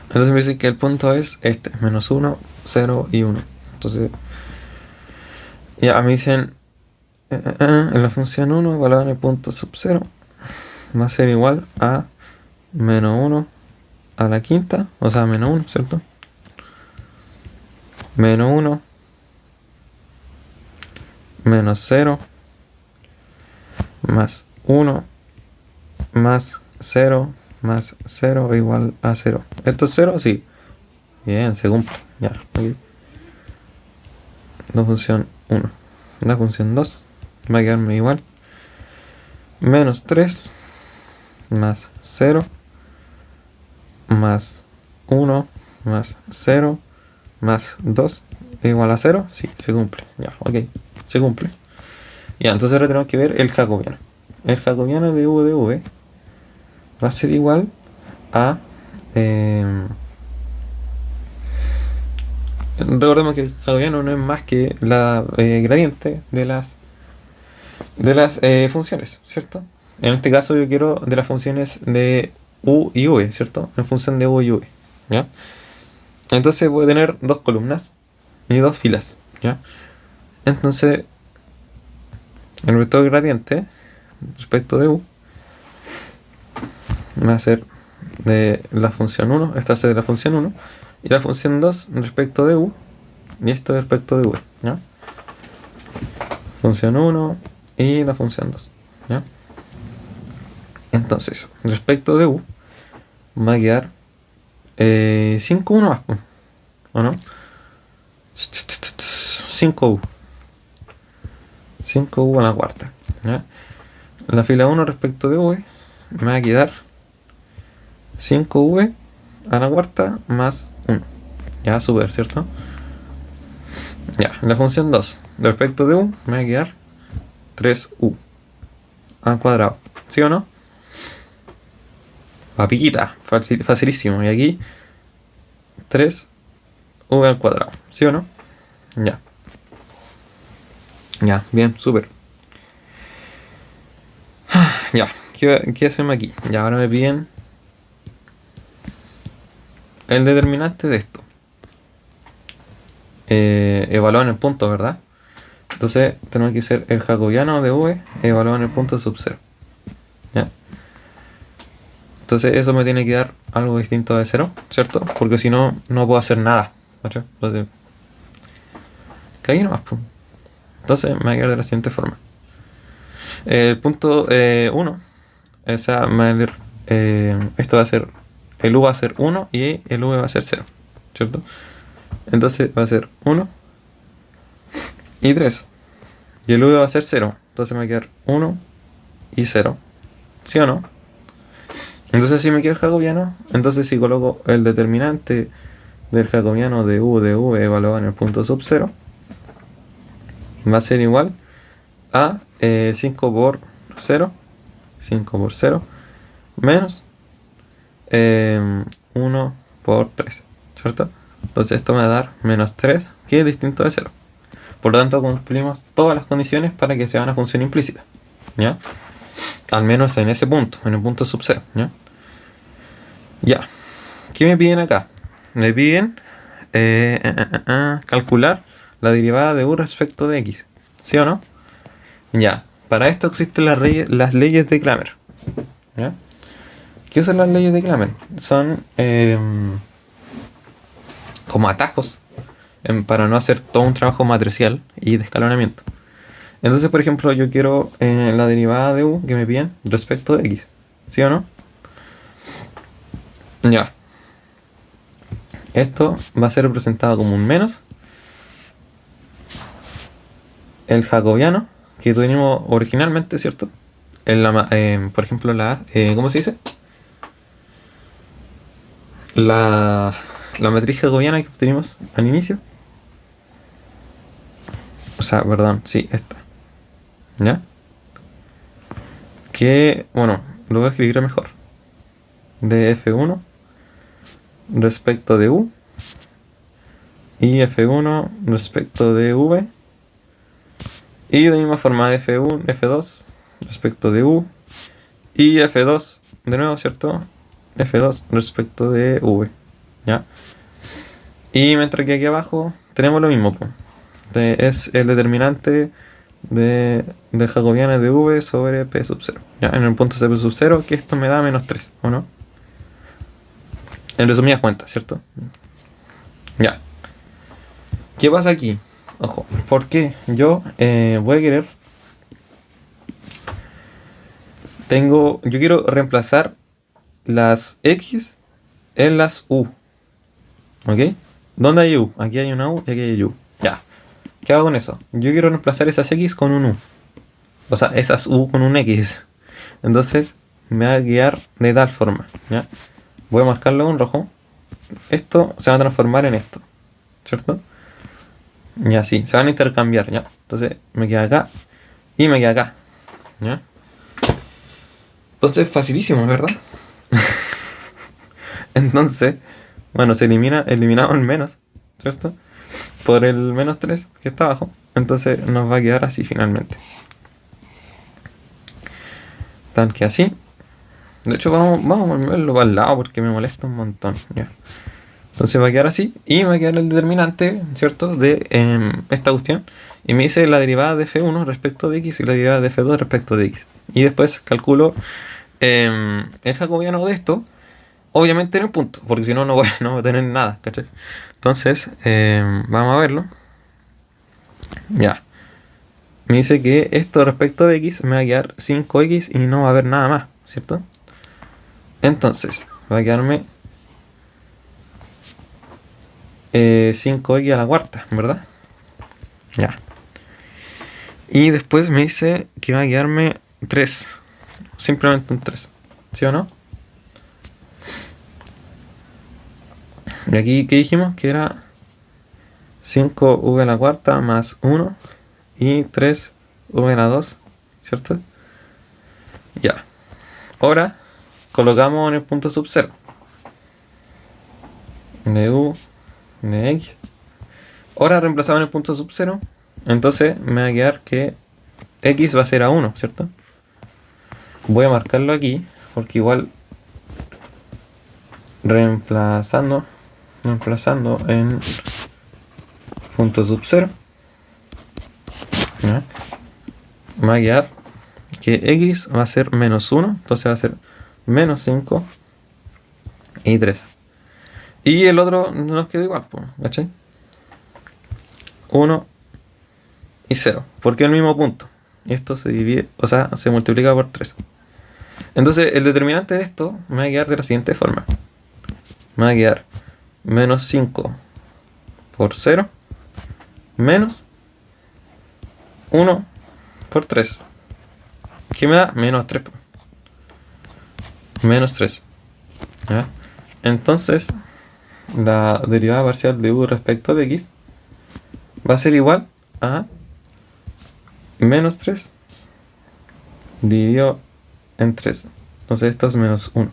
Entonces me dice que el punto es este, menos 1, 0 y 1. Entonces, ya me dicen, en la función 1 evaluada en el punto sub 0 va a ser igual a menos 1 a la quinta, o sea, menos 1, ¿cierto? Menos 1, menos 0, más 1, más 0, más 0 igual a 0. ¿Esto es 0? Sí. Bien, se cumple. Ya, ok. La función 1. La función 2 va a quedarme igual. Menos 3, más 0, más 1, más 0, más 2 igual a 0. Sí, se cumple. Ya, ok. Se cumple. Ya, entonces ahora tenemos que ver el jacobiano. El jacobiano de u de v va a ser igual a... recordemos que el jacobiano no es más que la gradiente de las funciones, ¿cierto? En este caso yo quiero de las funciones de u y v, ¿cierto? En función de u y v, ¿ya? Entonces voy a tener dos columnas y dos filas, ¿ya? Entonces el vector gradiente respecto de u va a ser de la función 1, esta va a ser de la función 1, y la función 2 respecto de u, y esto respecto de v, ¿ya? Función 1 y la función 2, ¿ya? Entonces, respecto de u, va a quedar 5u más, ¿o no? 5u. 5u a la cuarta, ¿ya? La fila 1 respecto de v me va a quedar 5v a la cuarta más 1. Ya, super, ¿cierto? Ya, la función 2 respecto de u me va a quedar 3u al cuadrado, ¿sí o no? Papiquita, facilísimo. Y aquí 3v al cuadrado, ¿sí o no? Ya. Ya, bien, súper. Ya, ¿qué hacemos aquí? Ya, ahora me piden el determinante de esto. Evaluado en el punto, ¿verdad? Entonces tenemos que hacer el jacobiano de v evaluado en el punto sub 0. ¿Ya? Entonces eso me tiene que dar algo distinto de 0, ¿cierto? Porque si no, no puedo hacer nada, ¿cachai? Entonces, caí nomás, pues. Entonces me va a quedar de la siguiente forma. El punto 1, o sea, esto va a ser, el u va a ser 1 y el v va a ser 0, ¿cierto? Entonces va a ser 1 y 3. Y el v va a ser 0. Entonces me va a quedar 1 y 0. ¿Sí o no? Entonces si me queda el jacobiano, entonces si coloco el determinante del jacobiano de u de v evaluado en el punto sub 0, va a ser igual a 5 por 0, 5 por 0, menos 1 por 3, ¿cierto? Entonces esto me va a dar menos 3, que es distinto de 0. Por lo tanto, cumplimos todas las condiciones para que sea una función implícita, ¿ya? Al menos en ese punto, en el punto sub 0, ¿ya? Ya. ¿Qué me piden acá? Me piden calcular la derivada de u respecto de x, ¿sí o no? Ya. Para esto existen las leyes de Cramer, ¿ya? ¿Qué son las leyes de Cramer? Son como atajos para no hacer todo un trabajo matricial y de escalonamiento. Entonces, por ejemplo, yo quiero la derivada de u que me piden respecto de x, ¿sí o no? Ya. Esto va a ser representado como un menos el jacobiano que tuvimos originalmente, ¿cierto? Por ejemplo, ¿cómo se dice? La matriz jacobiana que obtuvimos al inicio. O sea, perdón, sí, esta. ¿Ya? Que, bueno, lo voy a escribir mejor. De F1 respecto de U y F1 respecto de V y de misma forma de F1, F2 respecto de U y F2 de nuevo, ¿cierto? F2 respecto de V, ¿ya? Y mientras que aquí abajo tenemos lo mismo, pues. Es el determinante del jacobiano de V sobre P sub 0, ¿ya? En el punto C P sub 0, que esto me da menos 3, ¿o no? En resumidas cuentas, ¿cierto? Ya. ¿Qué pasa aquí? Ojo, porque yo voy a querer... Yo quiero reemplazar las X en las U. ¿Ok? ¿Dónde hay U? Aquí hay una U y aquí hay U. Ya. ¿Qué hago con eso? Yo quiero reemplazar esas X con un U. O sea, esas U con un X. Entonces me va a guiar de tal forma, ¿ya? Voy a marcarlo con rojo. Esto se va a transformar en esto, ¿cierto? Y así, se van a intercambiar, ¿ya? Entonces me queda acá y me queda acá, ¿ya? Entonces facilísimo, ¿verdad? Entonces, bueno, eliminamos el menos, ¿cierto? Por el menos 3 que está abajo. Entonces nos va a quedar así finalmente. Tal que así. De hecho, vamos a moverlo para el lado porque me molesta un montón, ¿ya? Entonces va a quedar así y va a quedar el determinante, ¿cierto? De esta cuestión. Y me dice la derivada de F1 respecto de X y la derivada de F2 respecto de X. Y después calculo el jacobiano de esto, obviamente en el punto, porque si no, no voy a tener nada, ¿cachai? Entonces, vamos a verlo. Ya. Me dice que esto respecto de X me va a quedar 5X y no va a haber nada más, ¿cierto? Entonces, va a quedarme 5x a la cuarta, ¿verdad? Ya. Y después me dice que va a quedarme 3. Simplemente un 3. ¿Sí o no? Y aquí, ¿qué dijimos? Que era 5v a la cuarta más 1 y 3v a la 2, ¿cierto? Ya. Ahora colocamos en el punto sub 0 de u de x. Ahora reemplazamos en el punto sub 0. Entonces me va a quedar que x va a ser a 1, ¿cierto? Voy a marcarlo aquí porque igual reemplazando en punto sub 0, ¿ya? Me va a quedar que x va a ser menos 1, entonces va a ser menos 5 y 3. Y el otro nos quedó igual, ¿cachai? 1 y 0, porque es el mismo punto. Y esto se divide, o sea, se multiplica por 3. Entonces el determinante de esto me va a quedar de la siguiente forma. Me va a quedar menos 5 por 0 menos 1 por 3. ¿Qué me da? Menos 3. menos 3. ¿Ya? Entonces, la derivada parcial de u respecto de x va a ser igual a menos 3 dividido en 3. Entonces esto es menos 1.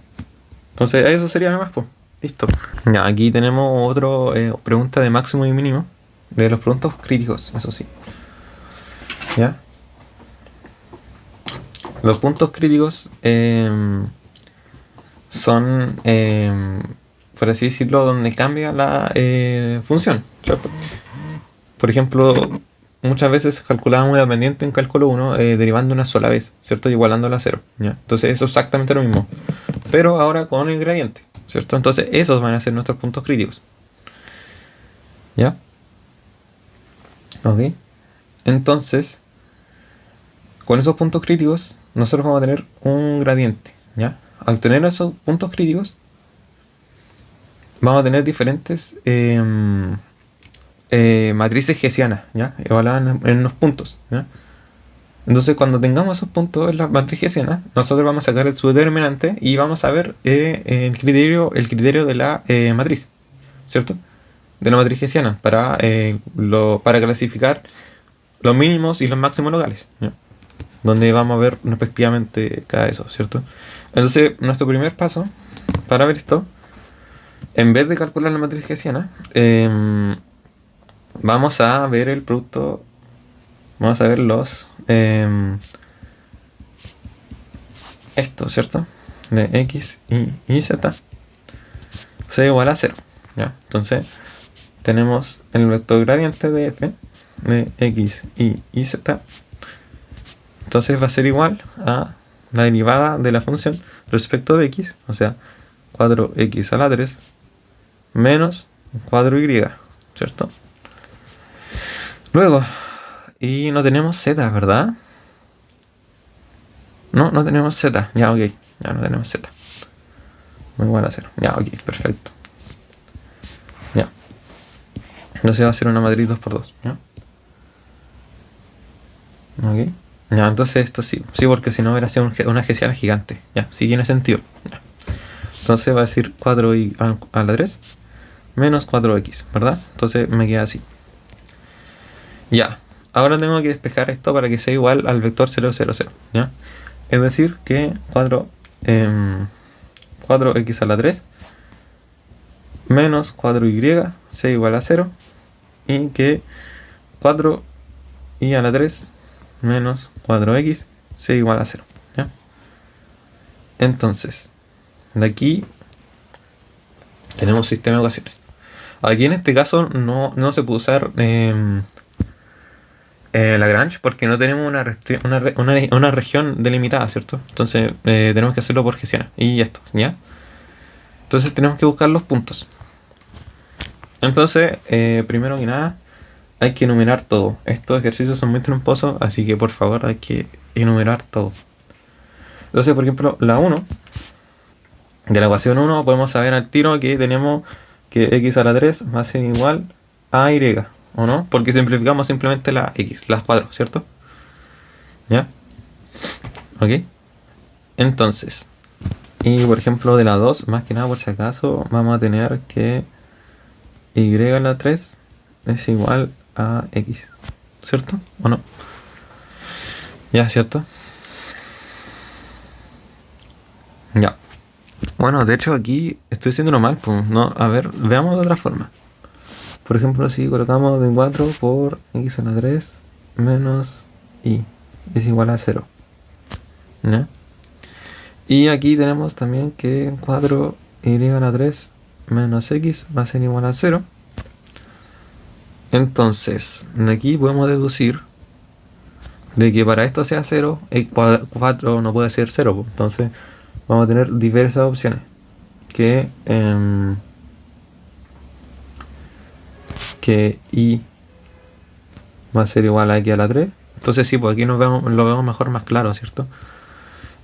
Entonces eso sería nomás, pues. Listo. Ya, aquí tenemos otra pregunta de máximo y mínimo. De los puntos críticos, eso sí. ¿Ya? Los puntos críticos son, por así decirlo, donde cambia la función, ¿cierto? Por ejemplo, muchas veces calculábamos la pendiente en cálculo 1 derivando una sola vez, ¿cierto? Igualándola a 0, ¿ya? Entonces eso es exactamente lo mismo, pero ahora con el gradiente, ¿cierto? Entonces esos van a ser nuestros puntos críticos, ¿ya? Ok. Entonces, con esos puntos críticos, nosotros vamos a tener un gradiente, ¿ya? Al tener esos puntos críticos, vamos a tener diferentes matrices hessianas, ¿ya? Evaluadas en unos puntos, ¿ya? Entonces, cuando tengamos esos puntos en la matriz hessiana, nosotros vamos a sacar su determinante y vamos a ver el criterio de la matriz, ¿cierto? De la matriz hessiana para clasificar los mínimos y los máximos locales, ¿ya? Donde vamos a ver respectivamente cada eso, ¿cierto? Entonces, nuestro primer paso para ver esto, en vez de calcular la matriz hessiana, vamos a ver el producto, vamos a ver los esto, ¿cierto? De x y z sea igual a 0, ¿ya? Entonces tenemos el vector gradiente de f de x y z, entonces va a ser igual a la derivada de la función respecto de x, o sea 4x a la 3 menos 4y, ¿cierto? Luego, y no tenemos z, ¿verdad? No tenemos z. Ya, ok. Ya no tenemos z. Muy igual a 0. Ya, ok, perfecto. Ya. Entonces va a ser una matriz 2×2. ¿Ya? Ok. Ya, entonces esto sí. Sí, porque si no hubiera sido una hessiana gigante. Ya, sí tiene sentido. Ya. Entonces va a decir 4y a la 3 menos 4x, ¿verdad? Entonces me queda así. Ya. Ahora tengo que despejar esto para que sea igual al vector 0, 0, 0. ¿Ya? Es decir que 4x a la 3 menos 4y sea igual a 0 y que 4y a la 3 menos 4x sea igual a 0. ¿Ya? Entonces, de aquí tenemos sistema de ecuaciones. Aquí en este caso no se puede usar Lagrange porque no tenemos una región delimitada, ¿cierto? Entonces tenemos que hacerlo por hessiana. Y esto, ¿ya? Entonces tenemos que buscar los puntos. Entonces, primero que nada, hay que enumerar todo. Estos ejercicios son muy tramposos, así que por favor hay que enumerar todo. Entonces, por ejemplo, la 1, de la ecuación 1 podemos saber al tiro que tenemos que x a la 3 va a ser igual a y, ¿o no? Porque simplificamos simplemente la x, las 4, ¿cierto? ¿Ya? ¿Ok? Entonces, y por ejemplo de la 2, más que nada por si acaso, vamos a tener que y a la 3 es igual a x, ¿cierto? ¿O no? Ya, ¿cierto? Ya. Bueno, de hecho aquí estoy haciéndolo mal, pues, no, a ver, veamos de otra forma. Por ejemplo, si colocamos de 4 por x a la 3 menos y es igual a 0. ¿Ya? Y aquí tenemos también que 4y a la 3 menos x va a ser igual a 0. Entonces, de aquí podemos deducir de que para esto sea 0, 4 no puede ser 0. Pues. Entonces, vamos a tener diversas opciones. Que y va a ser igual a x a la 3. Entonces sí, pues aquí lo vemos mejor, más claro, ¿cierto?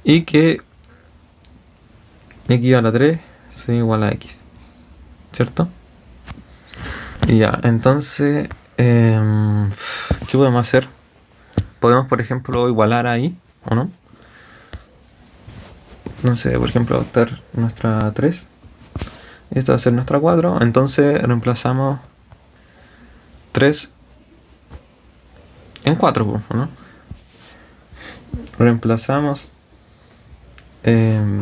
Y que x a la 3 sea igual a x, ¿cierto? Y ya, entonces, ¿qué podemos hacer? Podemos, por ejemplo, igualar ahí, ¿o no? no sé, por ejemplo, va a estar nuestra 3. Esta va a ser nuestra 4. Entonces reemplazamos 3 en 4, ¿no? Reemplazamos 3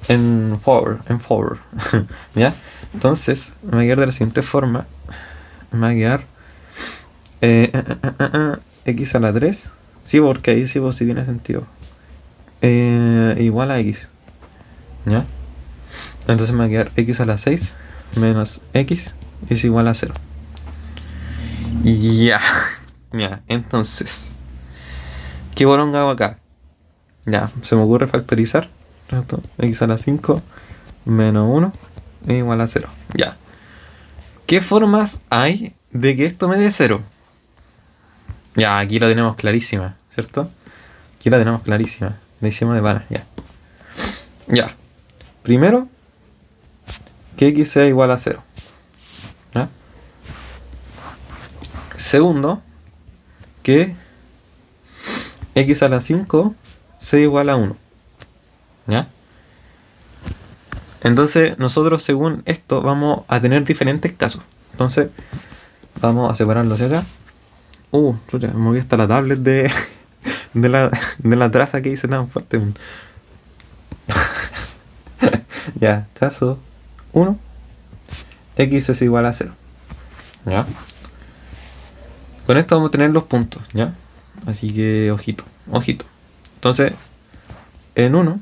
en 4. ¿Ya? Entonces me va a quedar de la siguiente forma. Me va a quedar x a la 3. Sí, porque ahí sí, pues, sí tiene sentido. Igual a x. ¿Ya? Entonces me va a quedar x a la 6 menos x es igual a 0. Ya. Ya, entonces, ¿qué bolonga hago acá? Ya, se me ocurre factorizar. ¿Cierto? X a la 5 menos 1 es igual a 0. Ya. ¿Qué formas hay de que esto me dé 0? Ya, aquí lo tenemos clarísima, ¿cierto? Aquí la tenemos clarísima. Le hicimos de pana, ya. Ya. Primero, que x sea igual a 0. ¿Ya? Segundo, que x a la 5 sea igual a 1. ¿Ya? Entonces, nosotros según esto vamos a tener diferentes casos. Entonces, vamos a separarlos de acá. Chucha, me moví hasta la tablet de la traza que hice tan fuerte. Ya, caso 1. X es igual a 0. ¿Ya? Con esto vamos a tener los puntos, ¿ya? Así que, ojito, ojito. Entonces, en 1,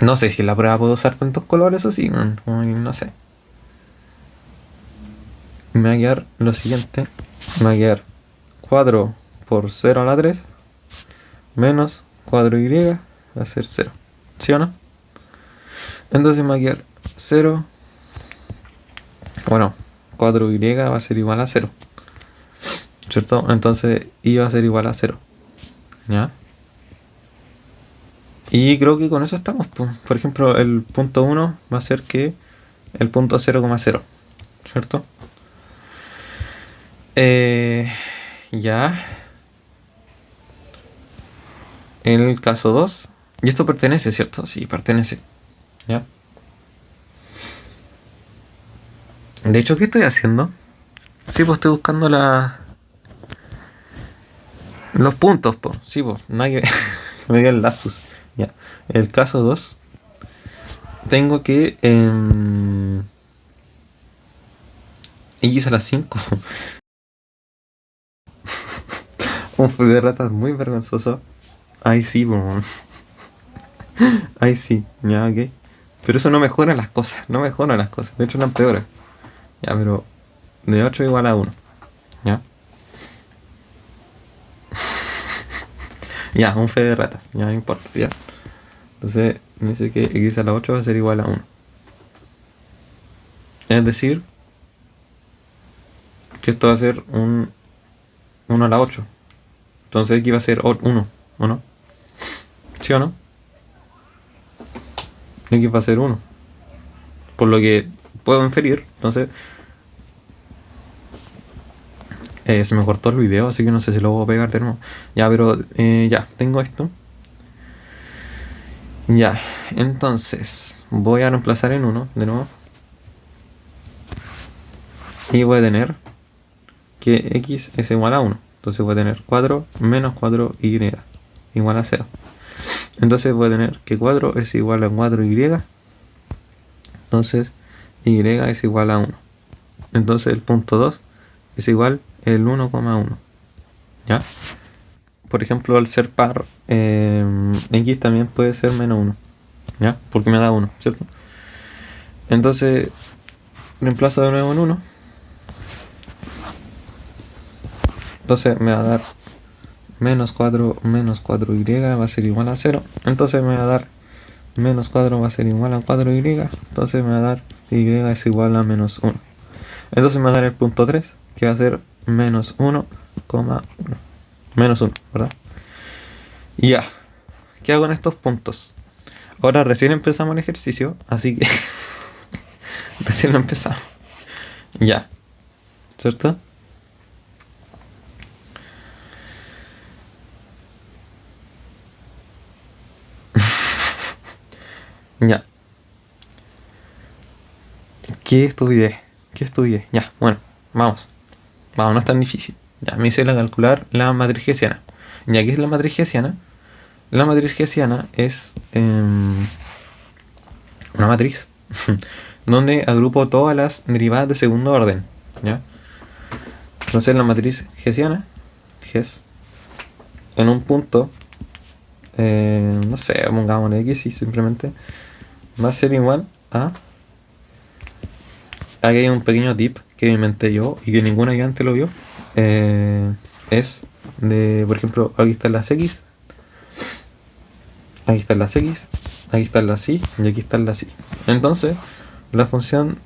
no sé si en la prueba puedo usar tantos colores o sí, no sé. Me va a quedar lo siguiente. Me va a quedar 4 por 0 a la 3 menos 4y va a ser 0. ¿Sí o no? Entonces me va a quedar 0. Bueno, 4y va a ser igual a 0. ¿Cierto? Entonces y va a ser igual a 0. ¿Ya? Y creo que con eso estamos. Por ejemplo, el punto 1 va a ser que el punto 0,0. ¿Cierto? Ya. En el caso 2. Y esto pertenece, ¿cierto? Sí, pertenece. ¿Ya? De hecho, ¿qué estoy haciendo? Sí, pues estoy buscando los puntos, pues. Sí, pues, nadie me dio el lapsus. Ya. El caso 2. Tengo que X a las 5. Un fue de ratas muy vergonzoso. Ahí sí, pues. Ahí sí, ya, ok. Pero eso no mejora las cosas, no mejora las cosas. De hecho, no empeora. Ya, pero de 8 igual a 1. Ya. Ya, un fe de ratas. Ya, no importa, ya. Entonces, me dice que x a la 8 va a ser igual a 1. Es decir, que esto va a ser un 1 a la 8. Entonces aquí va a ser 1, ¿o no? ¿Sí o no? X va a ser 1. Por lo que puedo inferir, entonces... se me cortó el video, así que no sé si lo voy a pegar de nuevo. Ya, pero ya, tengo esto. Ya, entonces voy a reemplazar en 1 de nuevo. Y voy a tener que x es igual a 1. Entonces voy a tener 4 menos 4y igual a 0. Entonces voy a tener que 4 es igual a 4y. Entonces y es igual a 1. Entonces el punto 2 es igual el 1,1. ¿Ya? Por ejemplo, al ser par, x también puede ser menos 1. ¿Ya? Porque me da 1, ¿cierto? Entonces reemplazo de nuevo en 1. Entonces me va a dar menos 4 menos 4y va a ser igual a 0. Entonces me va a dar menos 4 va a ser igual a 4y. Entonces me va a dar y es igual a menos 1. Entonces me va a dar el punto 3, que va a ser menos 1,1. Menos 1, ¿verdad? Y ya. ¿Qué hago en estos puntos? Ahora recién empezamos el ejercicio, así que... recién lo empezamos. Ya. ¿Cierto? Ya. ¿Qué estudié? ¿Qué estudié? Ya, bueno, vamos. Vamos, no es tan difícil. Ya, me hice la calcular la matriz hessiana. Ya, ¿qué es la matriz hessiana? La matriz hessiana es una matriz donde agrupo todas las derivadas de segundo orden. ¿Ya? Entonces la matriz hessiana, Hess, en un punto, no sé, pongamos X y simplemente va a ser igual a... Aquí hay un pequeño tip que inventé yo y que ningún ayudante lo vio. Es de, por ejemplo, aquí están las X, aquí están las X, aquí están las Y y aquí están las Y. Entonces, la función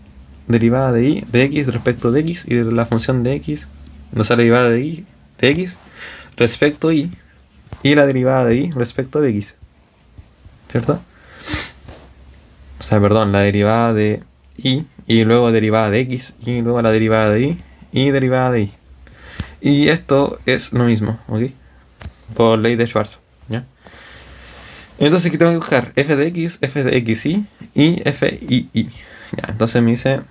derivada de Y, de X respecto de X y de la función de X, no sea, la derivada de Y, de X respecto a Y y la derivada de Y respecto de X. ¿Cierto? O sea, perdón, la derivada de y luego derivada de X y luego la derivada de y derivada de Y. Y esto es lo mismo, ¿ok? Por ley de Schwarz, ¿ya? Entonces aquí tengo que buscar f de x, f de xy y f y y. Ya, entonces me dice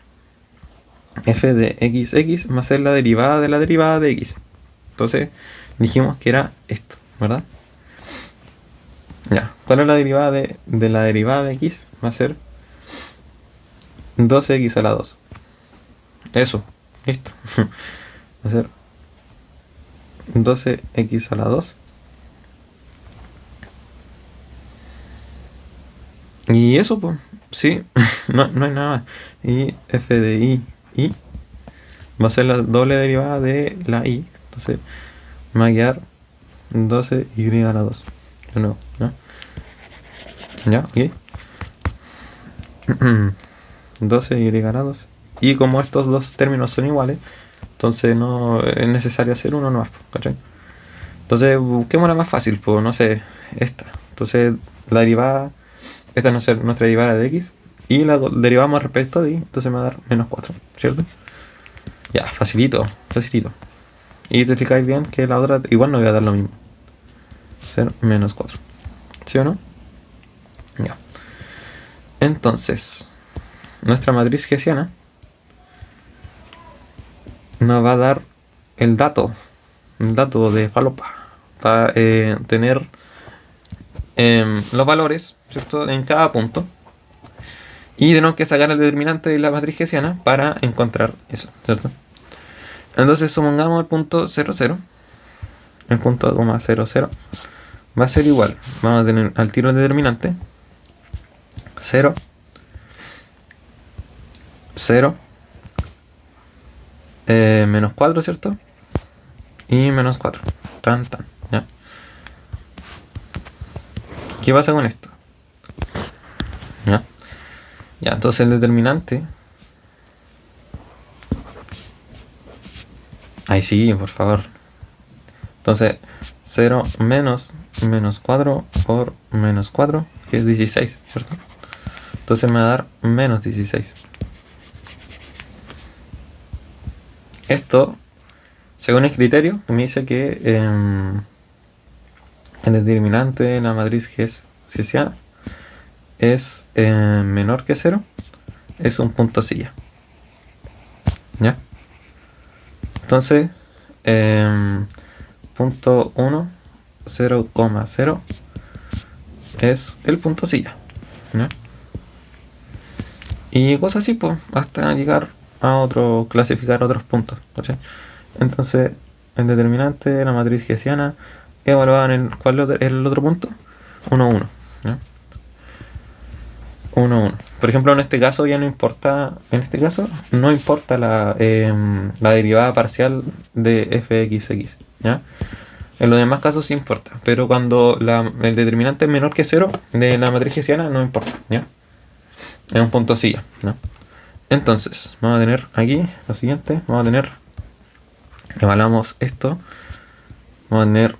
f de x va a ser la derivada de x. Entonces dijimos que era esto, ¿verdad? Ya, ¿cuál es la derivada de la derivada de x? Va a ser 12x a la 2. Eso, listo. Va a ser 12x a la 2. Y eso, pues, sí, no hay nada más. Y f de y va a ser la doble derivada de la y. Entonces, me va a quedar 12y a la 2. De nuevo, ¿no? ¿Ya? ¿Ok? 12y a la 2. Y como estos dos términos son iguales, entonces no es necesario hacer uno más, ¿cachai? Entonces, busquemos la más fácil, pues, no sé, esta. Entonces, la derivada, esta no es nuestra derivada de x. Y la derivamos respecto de y, entonces me va a dar menos 4, ¿cierto? Ya, facilito, facilito. Y te fijáis bien que la otra igual no voy a dar lo mismo. Ser menos 4. ¿Sí o no? Ya. Entonces, nuestra matriz hessiana nos va a dar el dato de falopa. Para tener los valores, ¿cierto? En cada punto. Y tenemos que sacar el determinante de la matriz hessiana para encontrar eso, ¿cierto? Entonces supongamos el punto 0, 0. El punto 0, 0 va a ser igual. Vamos a tener al tiro el determinante 0, 0, menos 4, ¿cierto? Y menos 4. Tan, tan, ¿ya? ¿Qué pasa con esto? ¿Ya? Ya, entonces el determinante... Ahí sí, por favor. Entonces, 0 menos 4 por menos 4, que es 16, ¿cierto? Entonces me va a dar menos 16. Esto, según el criterio, me dice que el determinante de la matriz hessiana es menor que 0, es un punto silla. ¿Ya? Entonces, punto 1, 0,0 es el punto silla, ¿ya? Y cosas así, pues, hasta llegar a otro, clasificar otros puntos, ¿cachai? Entonces, el determinante de la matriz hessiana evaluado en el, ¿cuál es el otro punto? 1, 1, ¿ya? 1, 1. Por ejemplo, en este caso ya no importa, en este caso no importa la derivada parcial de fxx, ¿ya? En los demás casos sí importa, pero cuando el determinante es menor que 0 de la matriz hessiana no importa, ¿ya? Es un punto silla, ¿no? Entonces, vamos a tener aquí lo siguiente, vamos a tener, evaluamos esto, vamos a tener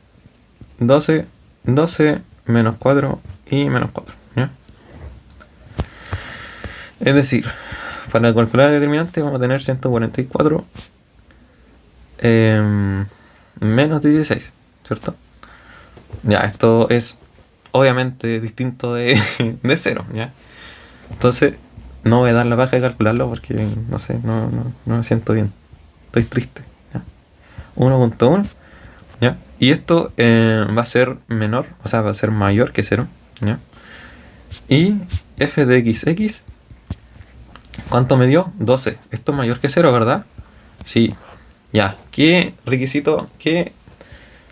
12, 12, menos 4 y menos 4, ¿ya? Es decir, para calcular el determinante vamos a tener 144 menos 16, ¿cierto? Ya, esto es obviamente distinto de 0, ¿ya? Entonces, no voy a dar la paja de calcularlo porque, no sé, no me siento bien. Estoy triste. ¿Ya? 1.1. ¿Ya? Y esto va a ser menor, o sea, va a ser mayor que 0. ¿Ya? Y f de x, ¿cuánto me dio? 12. Esto es mayor que 0, ¿verdad? Sí. Ya. ¿Qué requisito?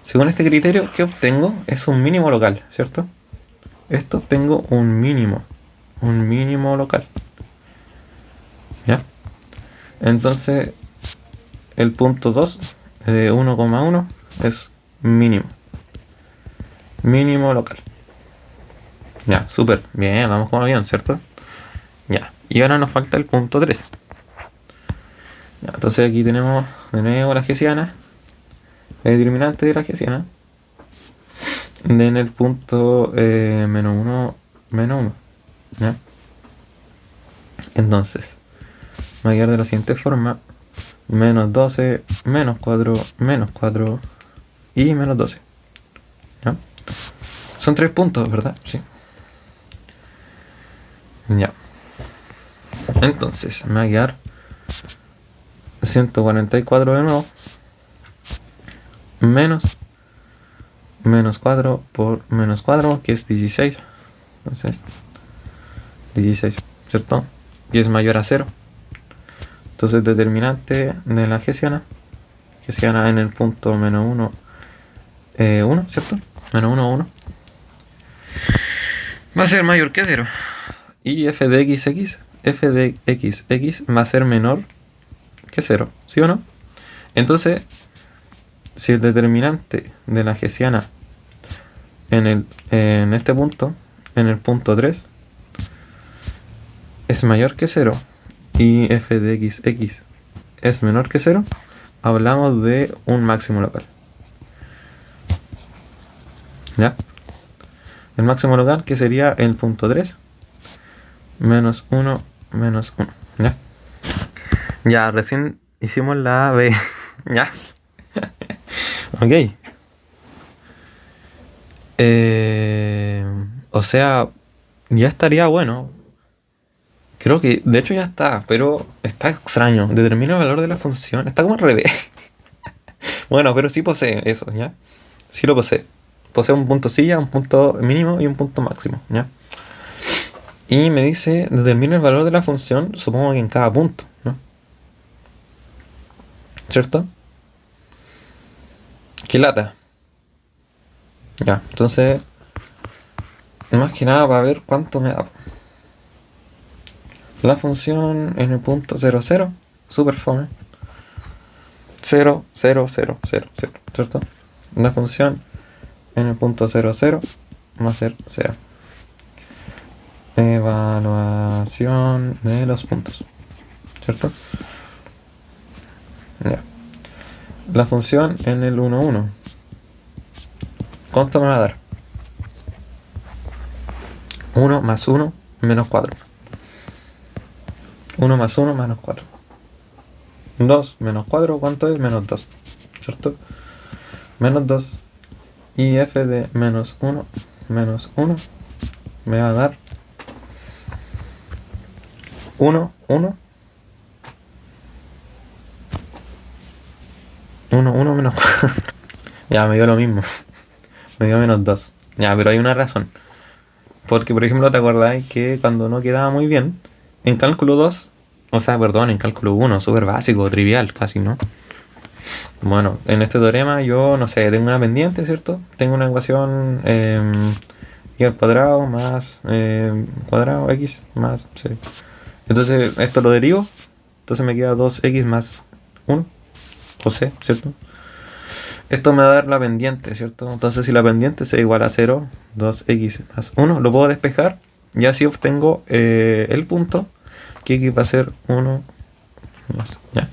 Según este criterio, ¿qué obtengo? Es un mínimo local, ¿cierto? Esto obtengo un mínimo local. ¿Ya? Entonces, el punto 2 de 1,1 es mínimo local. Ya, súper. Bien, vamos como bien, ¿cierto? Ya. Y ahora nos falta el punto 3. Ya, entonces aquí tenemos de nuevo la hessiana. El determinante de la hessiana. En el punto menos 1, menos 1. ¿Ya? Entonces, va a quedar de la siguiente forma. Menos 12, menos 4, menos 4 y menos 12. ¿Ya? Son 3 puntos, ¿verdad? Sí. Ya. Entonces, me va a quedar 144 de nuevo. Menos 4 por menos 4, que es 16. Entonces, 16, ¿cierto? Y es mayor a 0. Entonces, determinante de la hessiana en el punto menos 1, 1, ¿cierto? Menos 1, 1. Va a ser mayor que 0. Y f de x va a ser menor que 0, ¿sí o no? Entonces, si el determinante de la hessiana en este punto, en el punto 3, es mayor que 0 y f de x es menor que 0, hablamos de un máximo local. ¿Ya? El máximo local, que sería el punto 3, menos 1, menos 1. ¿Ya? Ya, recién hicimos la B. ¿Ya? Ok. O sea, ya estaría bueno. Creo que, de hecho ya está, pero está extraño. Determina el valor de la función. Está como al revés. Bueno, pero sí posee eso, ¿ya? Sí lo posee. Posee un punto silla, un punto mínimo y un punto máximo, ¿ya? Y me dice, determina el valor de la función, supongo que en cada punto, ¿no? ¿Cierto? ¿Qué lata? Ya, entonces, más que nada para ver cuánto me da. La función en el punto 0, 0, super fome. 0, 0, 0, 0, 0, ¿cierto? La función en el punto 0, 0 va a ser 0. Evaluación de los puntos, ¿cierto? Ya. La función en el 1, 1. ¿Cuánto me va a dar? 1 más 1 menos 4. 1 más 1 menos 4. 2 menos 4, ¿cuánto es? Menos 2, ¿cierto? Menos 2. Y f de menos 1 me va a dar 1, 1. 1, 1 menos 4. Ya, me dio lo mismo. Me dio menos 2. Ya, pero hay una razón. Porque, por ejemplo, ¿te acordáis que cuando no quedaba muy bien, en cálculo 2, o sea, perdón, en cálculo 1, súper básico, trivial, casi, ¿no? Bueno, en este teorema yo, no sé, tengo una pendiente, ¿cierto? Tengo una ecuación y al cuadrado más cuadrado x más c. Entonces, esto lo derivo. Entonces me queda 2x más 1, o c, ¿cierto? Esto me va a dar la pendiente, ¿cierto? Entonces, si la pendiente es igual a 0, 2x más 1, lo puedo despejar y así obtengo el punto, que aquí va a ser 1 más, ¿ya?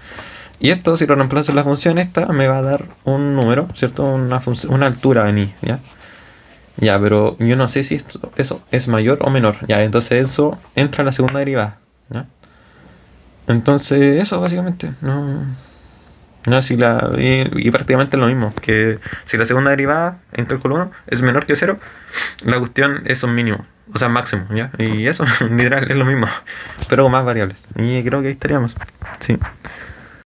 Y esto, si lo reemplazo en la función esta, me va a dar un número, ¿cierto? Una altura en i, ¿ya? Ya, pero yo no sé si eso es mayor o menor, ¿ya? Entonces eso entra en la segunda derivada, ¿ya? Entonces, eso básicamente, no... No, si y prácticamente lo mismo, que si la segunda derivada en cálculo 1 es menor que 0, la cuestión es un mínimo. O sea, máximo, ¿ya? Y eso, literal, es lo mismo. Pero con más variables. Y creo que ahí estaríamos. Sí.